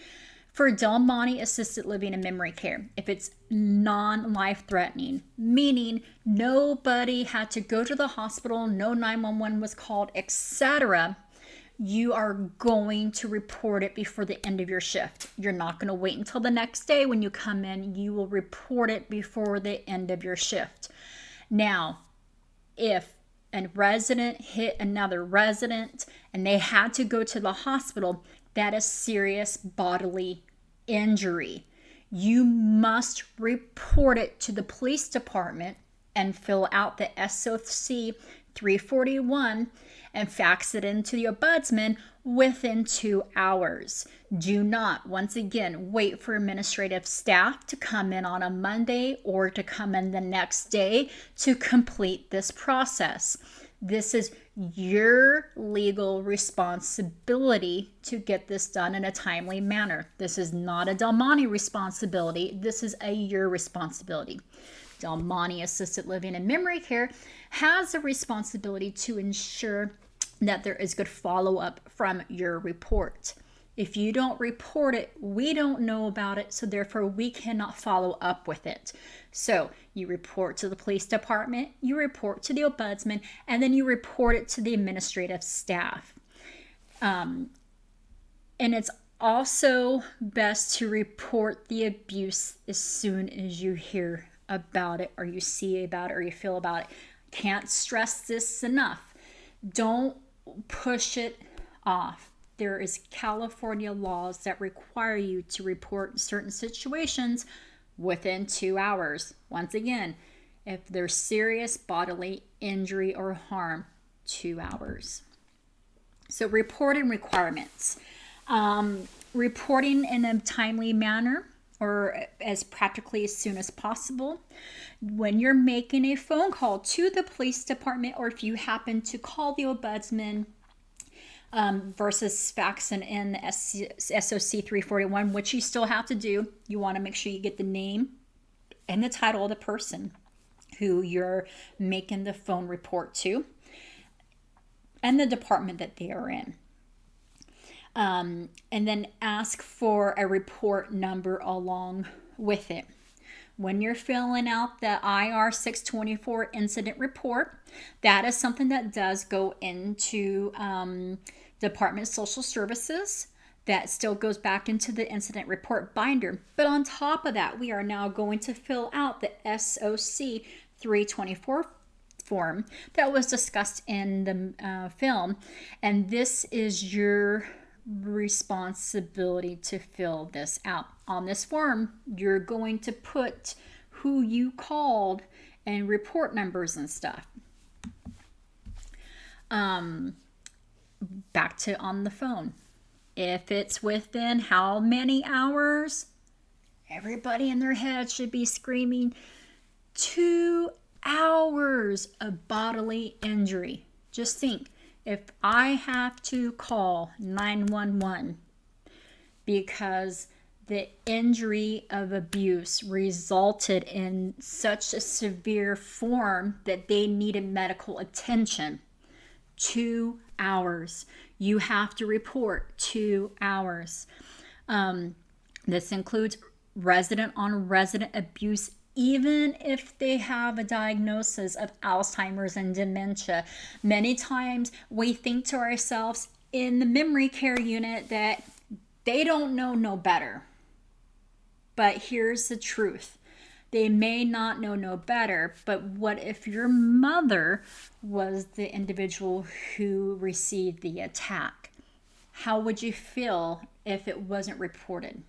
For Del Monte Assisted Living and Memory Care, if it's non-life threatening, meaning nobody had to go to the hospital, no 911 was called, etc., you are going to report it before the end of your shift. You're not going to wait until the next day when you come in. You will report it before the end of your shift. Now, if a resident hit another resident and they had to go to the hospital, that is serious bodily injury. You must report it to the police department and fill out the SOC 341 and fax it into the ombudsman within 2 hours. Do not, once again, wait for administrative staff to come in on a Monday or to come in the next day to complete this process. This is your legal responsibility to get this done in a timely manner. This is not a Del Monte responsibility. This is your responsibility. Del Monte Assisted Living and Memory Care has a responsibility to ensure that there is good follow-up from your report. If you don't report it, we don't know about it, so therefore we cannot follow up with it. So you report to the police department, you report to the ombudsman, and then you report it to the administrative staff. And it's also best to report the abuse as soon as you hear about it, or you see about it, or you feel about it. Can't stress this enough. Don't push it off. There is California laws that require you to report certain situations within 2 hours. Once again, if there's serious bodily injury or harm, 2 hours. So reporting requirements. Reporting in a timely manner, or as practically as soon as possible. When you're making a phone call to the police department, or if you happen to call the ombudsman, versus faxing in the SOC 341, which you still have to do, you want to make sure you get the name and the title of the person who you're making the phone report to, and the department that they are in. And then ask for a report number along with it. When you're filling out the IR 624 incident report, that is something that does go into Department of Social Services. That still goes back into the incident report binder. But on top of that, we are now going to fill out the SOC 324 form that was discussed in the film. And this is your responsibility to fill this out. On this form, you're going to put who you called and report numbers and stuff. Back to on the phone. If it's within how many hours, everybody in their head should be screaming 2 hours of bodily injury. Just think, if I have to call 911 because the injury of abuse resulted in such a severe form that they needed medical attention, 2 hours. You have to report 2 hours. This includes resident-on-resident abuse, even if they have a diagnosis of Alzheimer's and dementia. Many times we think to ourselves in the memory care unit that they don't know no better. But here's the truth. They may not know no better, but what if your mother was the individual who received the attack? How would you feel if it wasn't reported?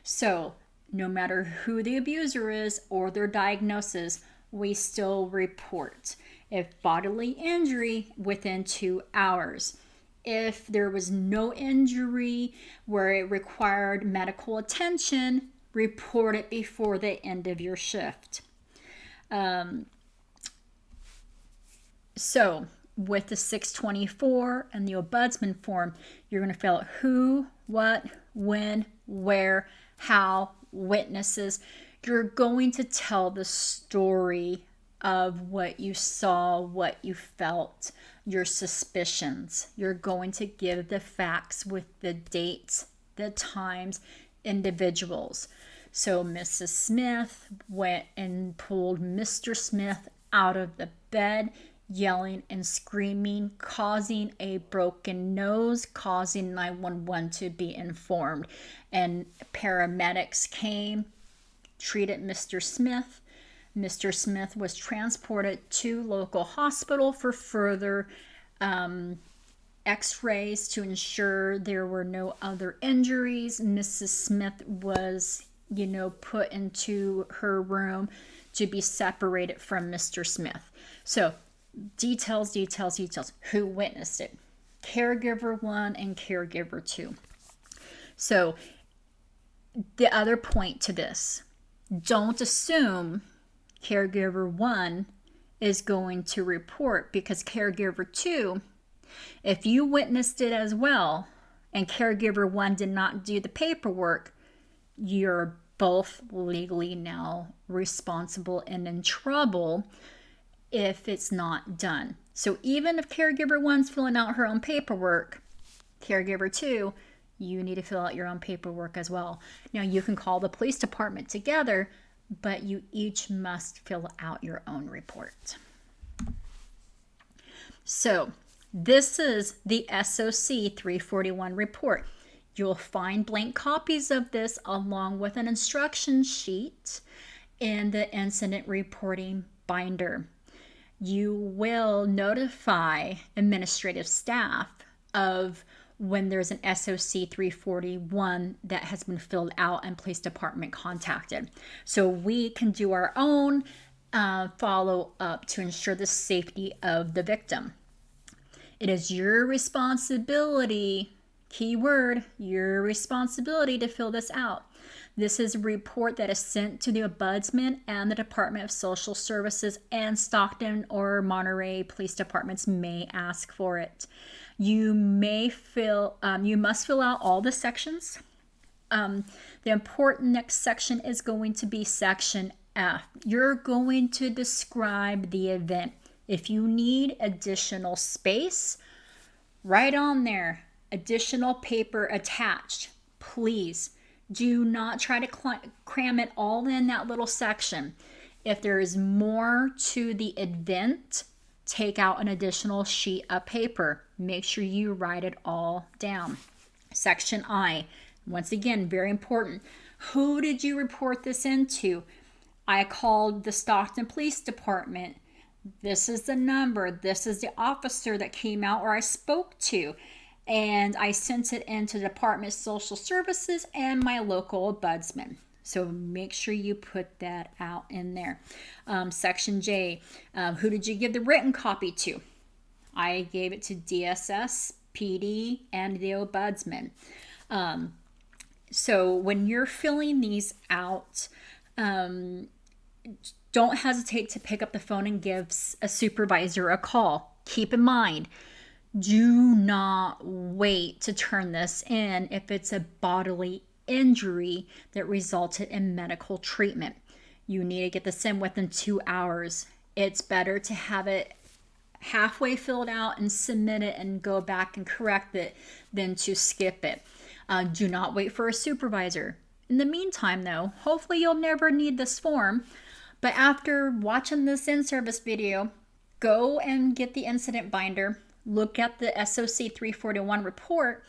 So, no matter who the abuser is or their diagnosis, we still report. If bodily injury, within 2 hours. If there was no injury where it required medical attention, report it before the end of your shift. So with the 624 and the ombudsman form, you're going to fill out who, what, when, where, how, witnesses. You're going to tell the story of what you saw, what you felt, your suspicions. You're going to give the facts with the dates, the times, individuals. So Mrs. Smith went and pulled Mr. Smith out of the bed, yelling and screaming, causing a broken nose, causing 911 to be informed. And paramedics came, treated Mr. Smith. Mr. Smith was transported to local hospital for further x-rays to ensure there were no other injuries. Mrs. Smith was, put into her room to be separated from Mr. Smith. So details. Who witnessed it? Caregiver 1 and caregiver 2. So the other point to this, don't assume caregiver 1 is going to report, because caregiver 2, if you witnessed it as well and caregiver 1 did not do the paperwork, you're both legally now responsible and in trouble if it's not done. So even if caregiver 1's filling out her own paperwork, caregiver 2, you need to fill out your own paperwork as well. Now, you can call the police department together, but you each must fill out your own report. So this is the SOC 341 report. You'll find blank copies of this along with an instruction sheet in the incident reporting binder. You will notify administrative staff of when there's an SOC 341 that has been filled out and police department contacted. So we can do our own follow up to ensure the safety of the victim. It is your responsibility, keyword, your responsibility to fill this out. This is a report that is sent to the Ombudsman and the Department of Social Services, and Stockton or Monterey police departments may ask for it. You must fill out all the sections. The important next section is going to be section F. You're going to describe the event. If you need additional space, write on there, additional paper attached. Please do not try to cram it all in that little section. If there is more to the event, take out an additional sheet of paper. Make sure you write it all down. Section I, once again, very important. Who did you report this into? I called the Stockton Police Department. This is the number. This is the officer that came out or I spoke to. And I sent it into the Department of Social Services and my local ombudsman. So make sure you put that out in there. Section J, who did you give the written copy to? I gave it to DSS, PD, and the ombudsman. So when you're filling these out, don't hesitate to pick up the phone and give a supervisor a call. Keep in mind, do not wait to turn this in if it's a bodily injury that resulted in medical treatment. You need to get this in within 2 hours. It's better to have it halfway filled out and submit it and go back and correct it than to skip it. Do not wait for a supervisor. In the meantime, though, hopefully you'll never need this form. But after watching this in-service video, go and get the incident binder, look at the SOC 341 report,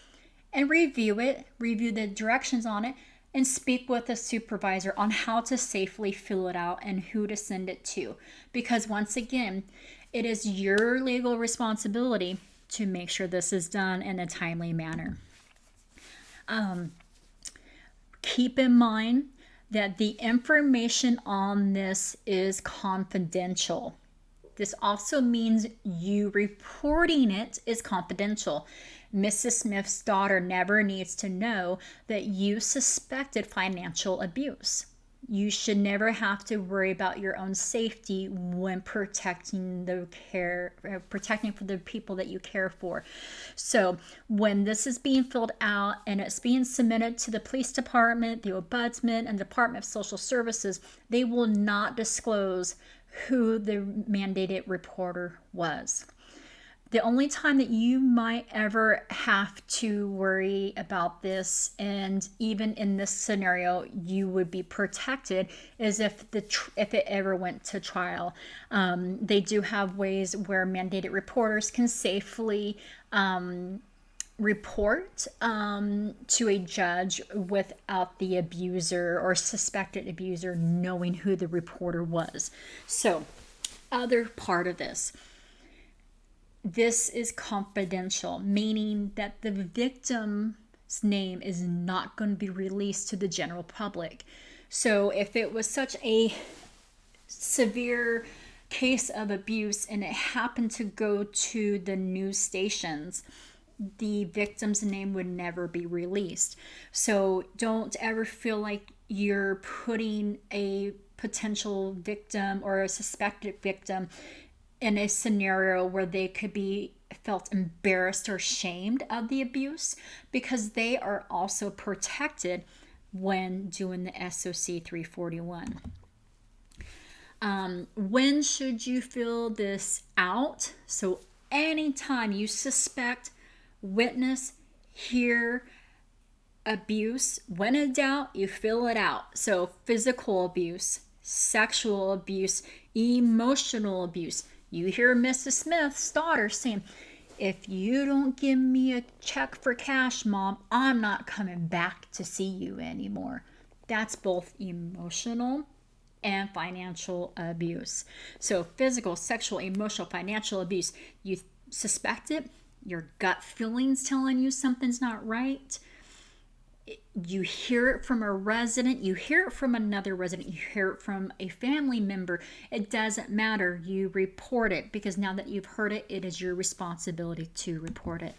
and review it, review the directions on it, and speak with a supervisor on how to safely fill it out and who to send it to. Because once again, it is your legal responsibility to make sure this is done in a timely manner. Keep in mind that the information on this is confidential. This also means you reporting it is confidential. Mrs. Smith's daughter never needs to know that you suspected financial abuse. You should never have to worry about your own safety when protecting for the people that you care for. So when this is being filled out and it's being submitted to the police department, the ombudsman, and the Department of Social Services, they will not disclose who the mandated reporter was. The only time that you might ever have to worry about this, and even in this scenario you would be protected, is if it ever went to trial. They do have ways where mandated reporters can safely report to a judge without the abuser or suspected abuser knowing who the reporter was. So, other part of this is confidential, meaning that the victim's name is not going to be released to the general public. So if it was such a severe case of abuse and it happened to go to the news stations, the victim's name would never be released. So don't ever feel like you're putting a potential victim or a suspected victim in a scenario where they could be felt embarrassed or shamed of the abuse, because they are also protected when doing the SOC 341. When should you fill this out? So anytime you suspect, witness, hear abuse, when in doubt, you fill it out. So physical abuse, sexual abuse, emotional abuse. You hear Mrs. Smith's daughter saying, if you don't give me a check for cash, Mom, I'm not coming back to see you anymore. That's both emotional and financial abuse. So physical, sexual, emotional, financial abuse. You suspect it, your gut feelings telling you something's not right. You hear it from a resident, you hear it from another resident, you hear it from a family member. It doesn't matter. You report it, because now that you've heard it, it is your responsibility to report it.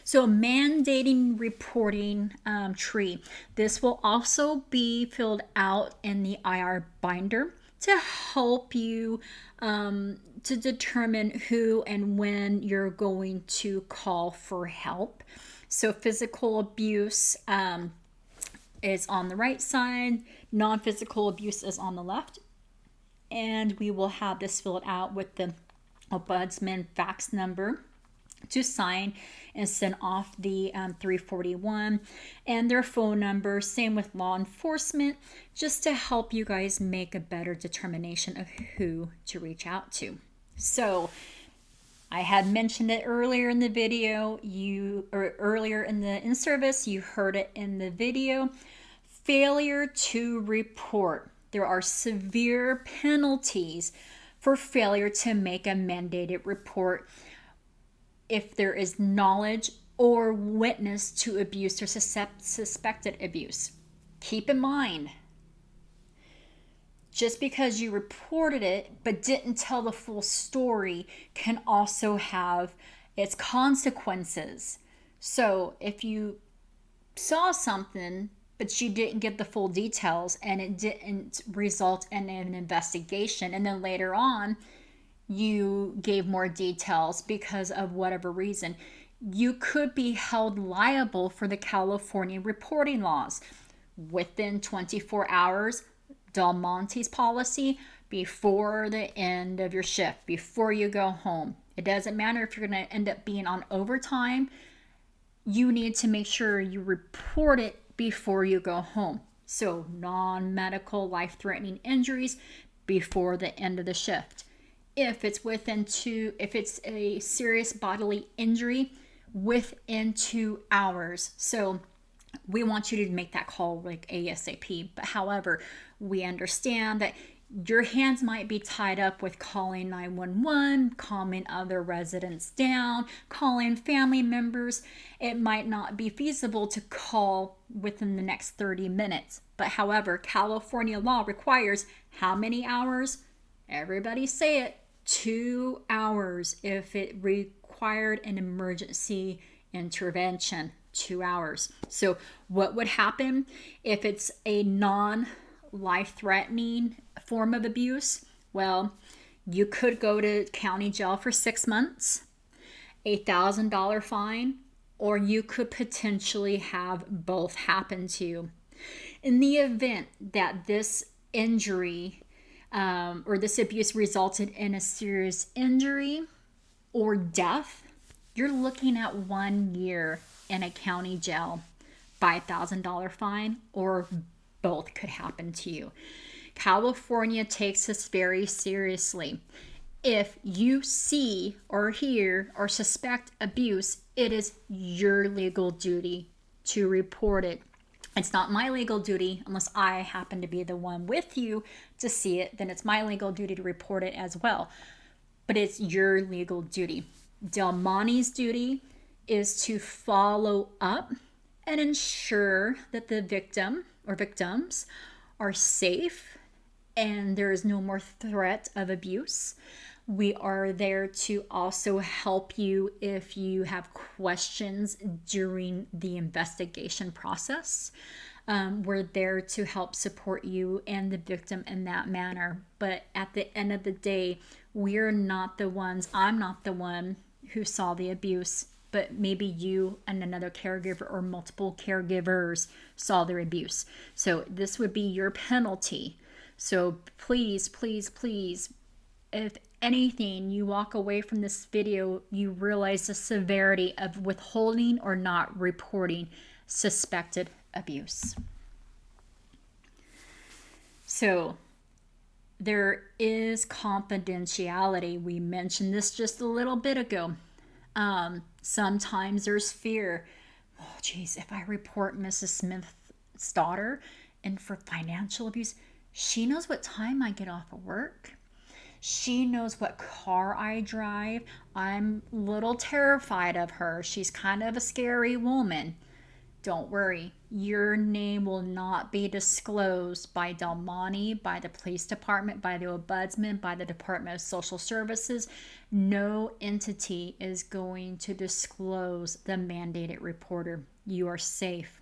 So mandating reporting tree. This will also be filled out in the IR binder to help you to determine who and when you're going to call for help. So physical abuse is on the right side, non-physical abuse is on the left. And we will have this filled out with the ombudsman fax number to sign and send off the 341 and their phone number. Same with law enforcement, just to help you guys make a better determination of who to reach out to. So I had mentioned it earlier in the video, earlier in the in-service, you heard it in the video. Failure to report. There are severe penalties for failure to make a mandated report if there is knowledge or witness to abuse or suspected abuse. Keep in mind, just because you reported it but didn't tell the full story can also have its consequences. So if you saw something but you didn't get the full details and it didn't result in an investigation, and then later on you gave more details because of whatever reason, you could be held liable for the California reporting laws within 24 hours. Del Monte's policy, before the end of your shift, before you go home. It doesn't matter if you're going to end up being on overtime. You need to make sure you report it before you go home. So non-medical life-threatening injuries before the end of the shift. If it's if it's a serious bodily injury, within 2 hours. So we want you to make that call like ASAP. But however, we understand that your hands might be tied up with calling 911, calming other residents down, calling family members. It might not be feasible to call within the next 30 minutes. But however, California law requires how many hours? Everybody say it, 2 hours if it required an emergency intervention. 2 hours. So what would happen if it's a non-life-threatening form of abuse? Well, you could go to county jail for 6 months, $1,000 fine, or you could potentially have both happen to you. In the event that this injury or this abuse resulted in a serious injury or death, you're looking at 1 year in a county jail, $5,000 fine, or both could happen to you. California takes this very seriously. If you see or hear or suspect abuse, it is your legal duty to report it. It's not my legal duty unless I happen to be the one with you to see it. Then it's my legal duty to report it as well. But it's your legal duty. Del Monte's duty is to follow up and ensure that the victim or victims are safe and there is no more threat of abuse. We are there to also help you if you have questions during the investigation process. We're there to help support you and the victim in that manner. But at the end of the day, we're not the ones, I'm not the one who saw the abuse, but maybe you and another caregiver or multiple caregivers saw their abuse. So this would be your penalty. So please, please, please, if anything, you walk away from this video, you realize the severity of withholding or not reporting suspected abuse. So there is confidentiality. We mentioned this just a little bit ago. Sometimes there's fear. Oh, geez, if I report Mrs. Smith's daughter and for financial abuse, she knows what time I get off of work. She knows what car I drive. I'm a little terrified of her. She's kind of a scary woman. Don't worry, your name will not be disclosed by Del Monte, by the police department, by the ombudsman, by the Department of Social Services. No entity is going to disclose the mandated reporter. You are safe.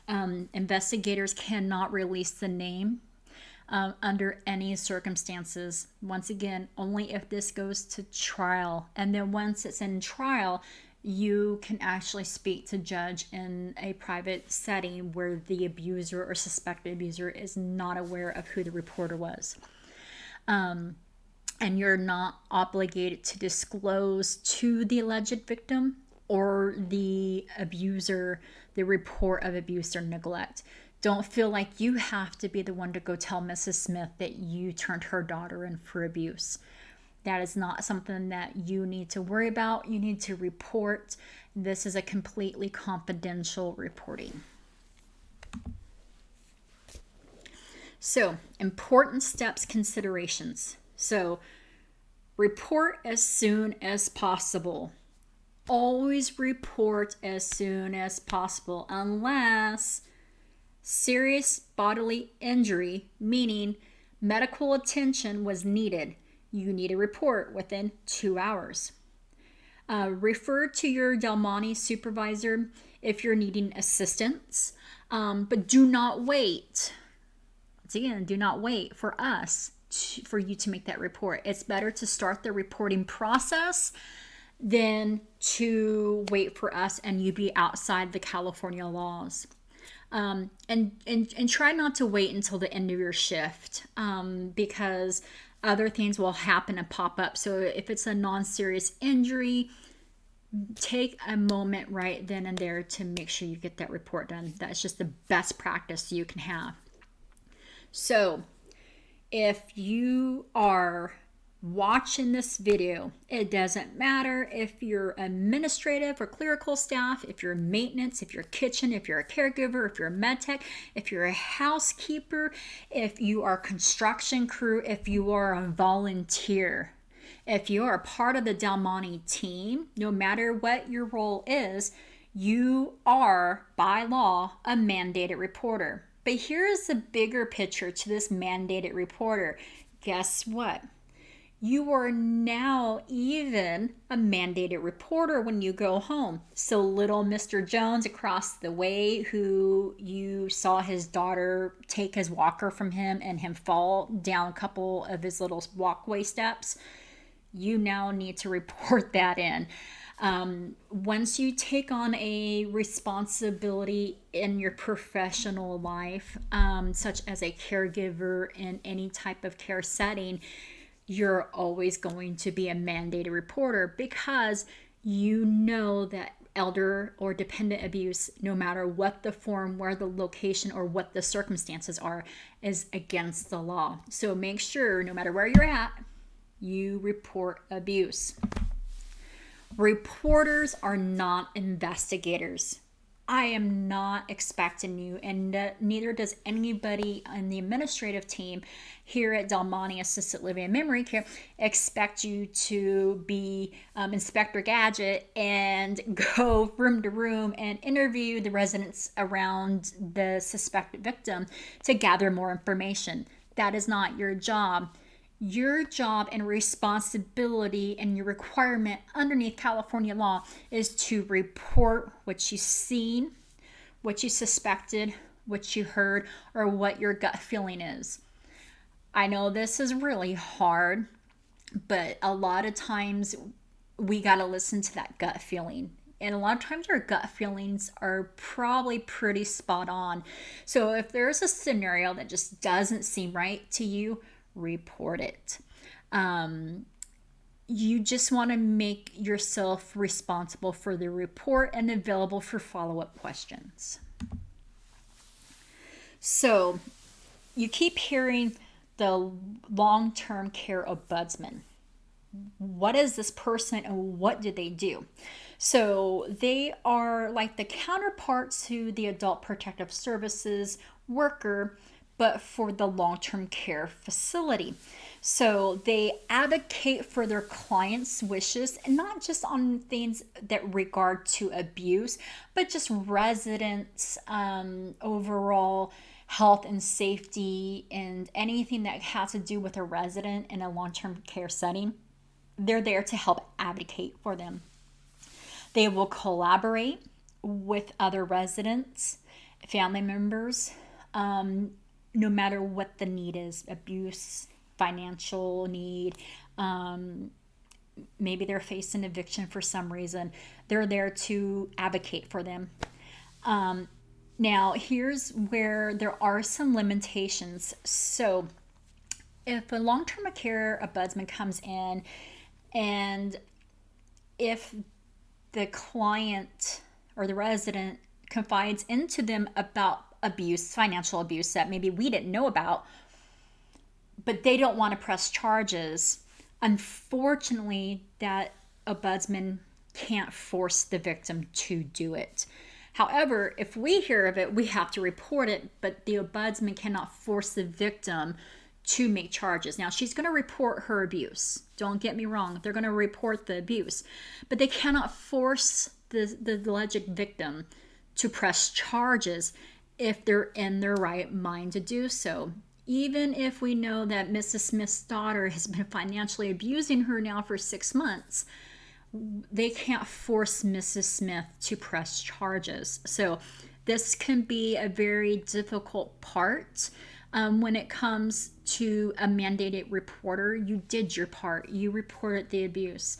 Investigators cannot release the name under any circumstances. Once again, only if this goes to trial. And then once it's in trial, you can actually speak to judge in a private setting where the abuser or suspected abuser is not aware of who the reporter was. And you're not obligated to disclose to the alleged victim or the abuser the report of abuse or neglect. Don't feel like you have to be the one to go tell Mrs. Smith that you turned her daughter in for abuse. That is not something that you need to worry about. You need to report. This is a completely confidential reporting. So, important steps, considerations. So, report as soon as possible. Always report as soon as possible, unless serious bodily injury, meaning medical attention was needed. You need a report within 2 hours. Refer to your Del Monte supervisor if you're needing assistance, but do not wait. Once again, do not wait for us for you to make that report. It's better to start the reporting process than to wait for us and you be outside the California laws. And try not to wait until the end of your shift, because other things will happen and pop up. So if it's a non-serious injury, take a moment right then and there to make sure you get that report done. That's just the best practice you can have. So if you are watching this video, it doesn't matter if you're administrative or clerical staff, if you're maintenance, if you're kitchen, if you're a caregiver, if you're a med tech, if you're a housekeeper, if you are a construction crew, if you are a volunteer, if you are a part of the Del Monte team, no matter what your role is, you are by law a mandated reporter. But here's the bigger picture to this mandated reporter. Guess what? You are now even a mandated reporter when you go home. So little Mr. Jones across the way, who you saw his daughter take his walker from him and him fall down a couple of his little walkway steps, you now need to report that in. Once you take on a responsibility in your professional life, such as a caregiver in any type of care setting, you're always going to be a mandated reporter, because you know that elder or dependent abuse, no matter what the form, where the location, or what the circumstances are, is against the law. So make sure, no matter where you're at, you report abuse. Reporters are not investigators. I am not expecting you, and neither does anybody on the administrative team here at Del Monte Assisted Living and Memory Care, expect you to be Inspector Gadget and go room to room and interview the residents around the suspected victim to gather more information. That is not your job. Your job and responsibility and your requirement underneath California law is to report what you've seen, what you suspected, what you heard, or what your gut feeling is. I know this is really hard, but a lot of times we got to listen to that gut feeling. And a lot of times our gut feelings are probably pretty spot on. So if there's a scenario that just doesn't seem right to you, report it. You just want to make yourself responsible for the report and available for follow-up questions. So you keep hearing the long-term care ombudsman. What is this person and what do they do? So they are like the counterpart to the Adult Protective Services worker, but for the long-term care facility. So they advocate for their clients' wishes, and not just on things that regard to abuse, but just residents' overall health and safety, and anything that has to do with a resident in a long-term care setting. They're there to help advocate for them. They will collaborate with other residents, family members, no matter what the need is, abuse, financial need, maybe they're facing eviction for some reason. They're there to advocate for them. Now, here's where there are some limitations. So if a long-term care ombudsman comes in, and if the client or the resident confides into them about abuse, financial abuse that maybe we didn't know about, but they don't want to press charges, unfortunately, that ombudsman can't force the victim to do it. However, if we hear of it, we have to report it, but the ombudsman cannot force the victim to make charges. Now, she's going to report her abuse. Don't get me wrong. They're going to report the abuse, but they cannot force the alleged victim to press charges if they're in their right mind to do so. Even if we know that Mrs. Smith's daughter has been financially abusing her now for 6 months, they can't force Mrs. Smith to press charges. So this can be a very difficult part. When it comes to a mandated reporter, you did your part. You reported the abuse,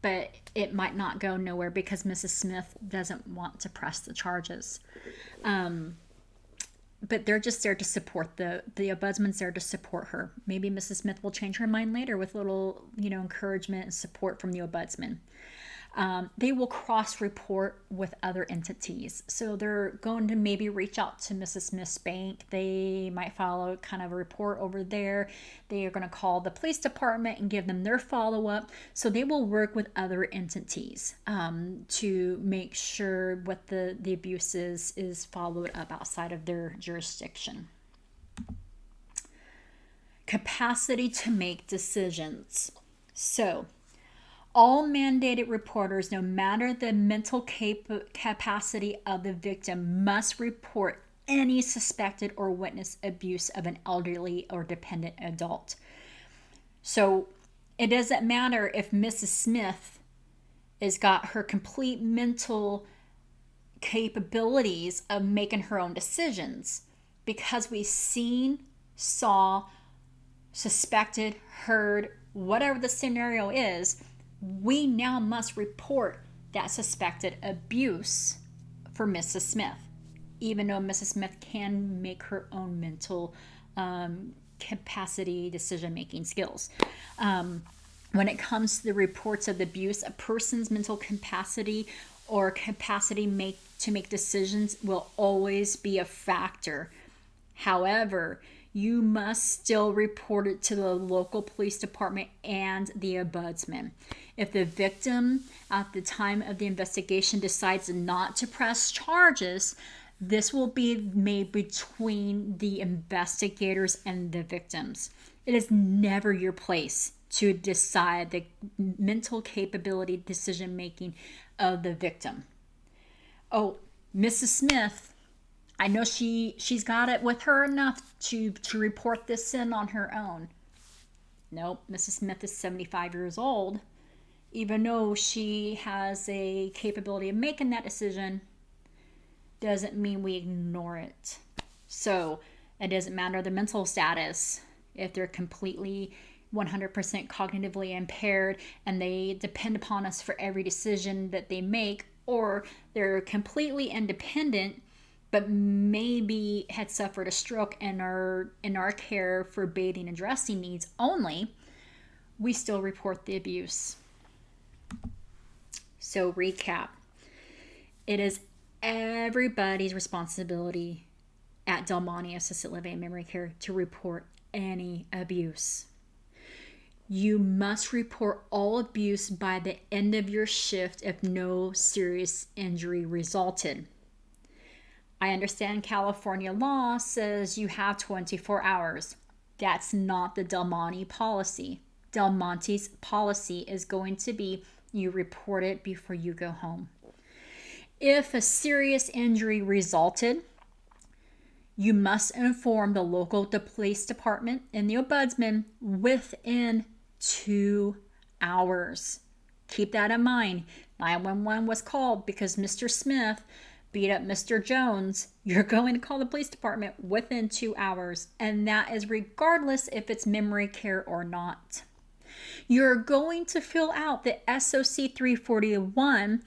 but it might not go nowhere because Mrs. Smith doesn't want to press the charges. But they're just there to support the ombudsman's there to support her. Maybe Mrs. Smith will change her mind later with little, encouragement and support from the ombudsman. They will cross-report with other entities. So they're going to maybe reach out to Mrs. Smith's bank. They might file kind of a report over there. They are going to call the police department and give them their follow-up. So they will work with other entities to make sure what the abuse is followed up outside of their jurisdiction. Capacity to make decisions. So all mandated reporters, no matter the mental capacity of the victim, must report any suspected or witnessed abuse of an elderly or dependent adult. So it doesn't matter if Mrs. Smith has got her complete mental capabilities of making her own decisions, because we've seen, saw, suspected, heard, whatever the scenario is, we now must report that suspected abuse for Mrs. Smith, even though Mrs. Smith can make her own mental capacity, decision-making skills. When it comes to the reports of the abuse, a person's mental capacity or capacity to make decisions will always be a factor. However, you must still report it to the local police department and the ombudsman. If the victim at the time of the investigation decides not to press charges, this will be made between the investigators and the victims. It is never your place to decide the mental capability, decision making of the victim. Oh, Mrs. Smith, I know she's got it with her enough to report this in on her own. Nope, Mrs. Smith is 75 years old. Even though she has a capability of making that decision, doesn't mean we ignore it. So it doesn't matter the mental status. If they're completely 100% cognitively impaired and they depend upon us for every decision that they make, or they're completely independent but maybe had suffered a stroke and are in our care for bathing and dressing needs only, we still report the abuse. So recap, it is everybody's responsibility at Del Monte Assisted Living and Memory Care to report any abuse. You must report all abuse by the end of your shift if no serious injury resulted. I understand California law says you have 24 hours. That's not the Del Monte policy. Del Monte's policy is going to be you report it before you go home. If a serious injury resulted, you must inform the local police department and the ombudsman within 2 hours. Keep that in mind. 911 was called because Mr. Smith beat up Mr. Jones. You're going to call the police department within 2 hours, and that is regardless if it's memory care or not. You're going to fill out the SOC 341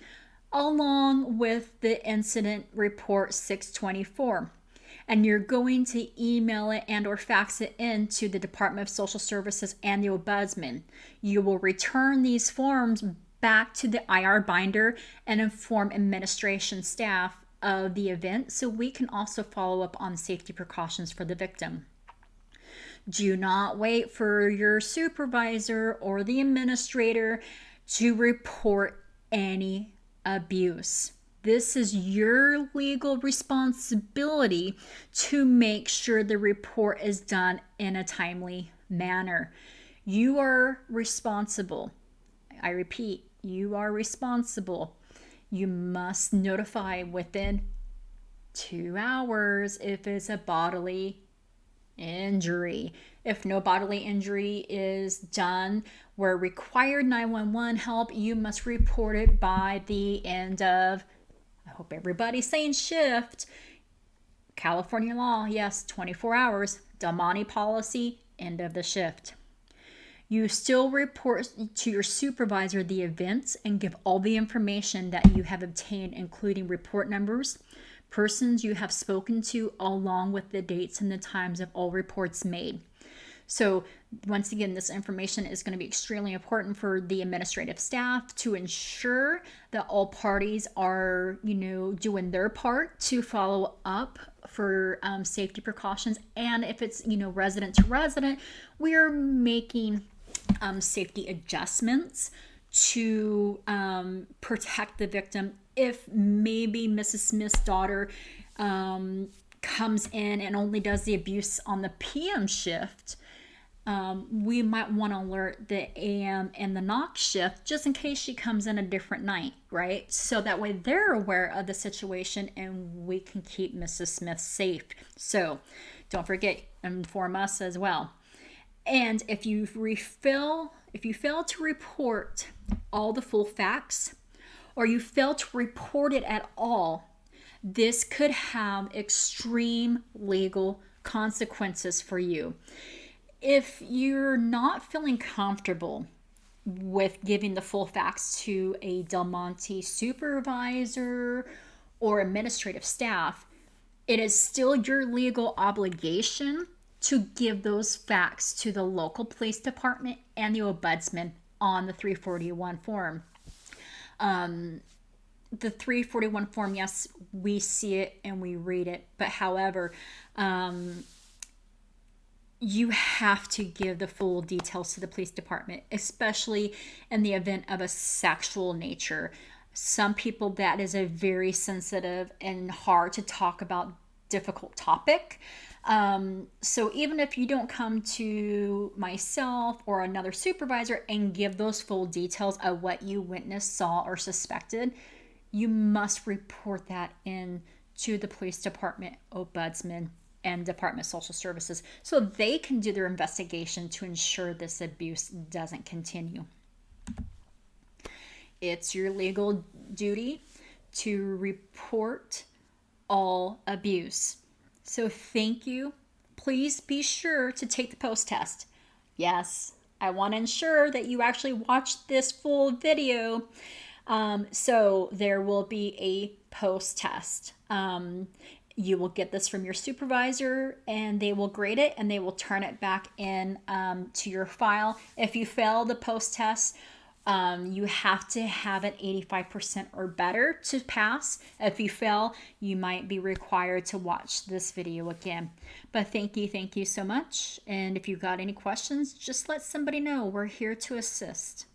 along with the incident report 624. And you're going to email it and or fax it in to the Department of Social Services and the Ombudsman. You will return these forms back to the IR binder and inform administration staff of the event so we can also follow up on safety precautions for the victim. Do not wait for your supervisor or the administrator to report any abuse. This is your legal responsibility to make sure the report is done in a timely manner. You are responsible. I repeat, you are responsible. You must notify within 2 hours if it's a bodily injury. If no bodily injury is done where required 911 help, you must report it by the end of, I hope everybody's saying shift. California law, yes, 24 hours. Del Monte policy, end of the shift. You still report to your supervisor the events and give all the information that you have obtained, including report numbers, persons you have spoken to, along with the dates and the times of all reports made. So once again, this information is going to be extremely important for the administrative staff to ensure that all parties are, doing their part to follow up for safety precautions. And if it's, resident to resident, we are making safety adjustments to protect the victim. If maybe Mrs. Smith's daughter comes in and only does the abuse on the PM shift, we might want to alert the AM and the knock shift just in case she comes in a different night, right? So that way they're aware of the situation and we can keep Mrs. Smith safe. So don't forget, inform us as well. And if you fail to report all the full facts, or you fail to report it at all, this could have extreme legal consequences for you. If you're not feeling comfortable with giving the full facts to a Del Monte supervisor or administrative staff, it is still your legal obligation to give those facts to the local police department and the ombudsman on the 341 form. The 341 form, yes, we see it and we read it, but however, you have to give the full details to the police department, especially in the event of a sexual nature. Some people, that is a very sensitive and hard to talk about difficult topic. So even if you don't come to myself or another supervisor and give those full details of what you witnessed, saw, or suspected, you must report that in to the police department, ombudsman, and Department of Social Services so they can do their investigation to ensure this abuse doesn't continue. It's your legal duty to report all abuse. So thank you. Please be sure to take the post test. Yes, I want to ensure that you actually watched this full video. So there will be a post-test. You will get this from your supervisor, and they will grade it and they will turn it back in to your file. If you fail the post-test, you have to have an 85% or better to pass. If you fail, you might be required to watch this video again. But thank you so much. And if you've got any questions, just let somebody know. We're here to assist.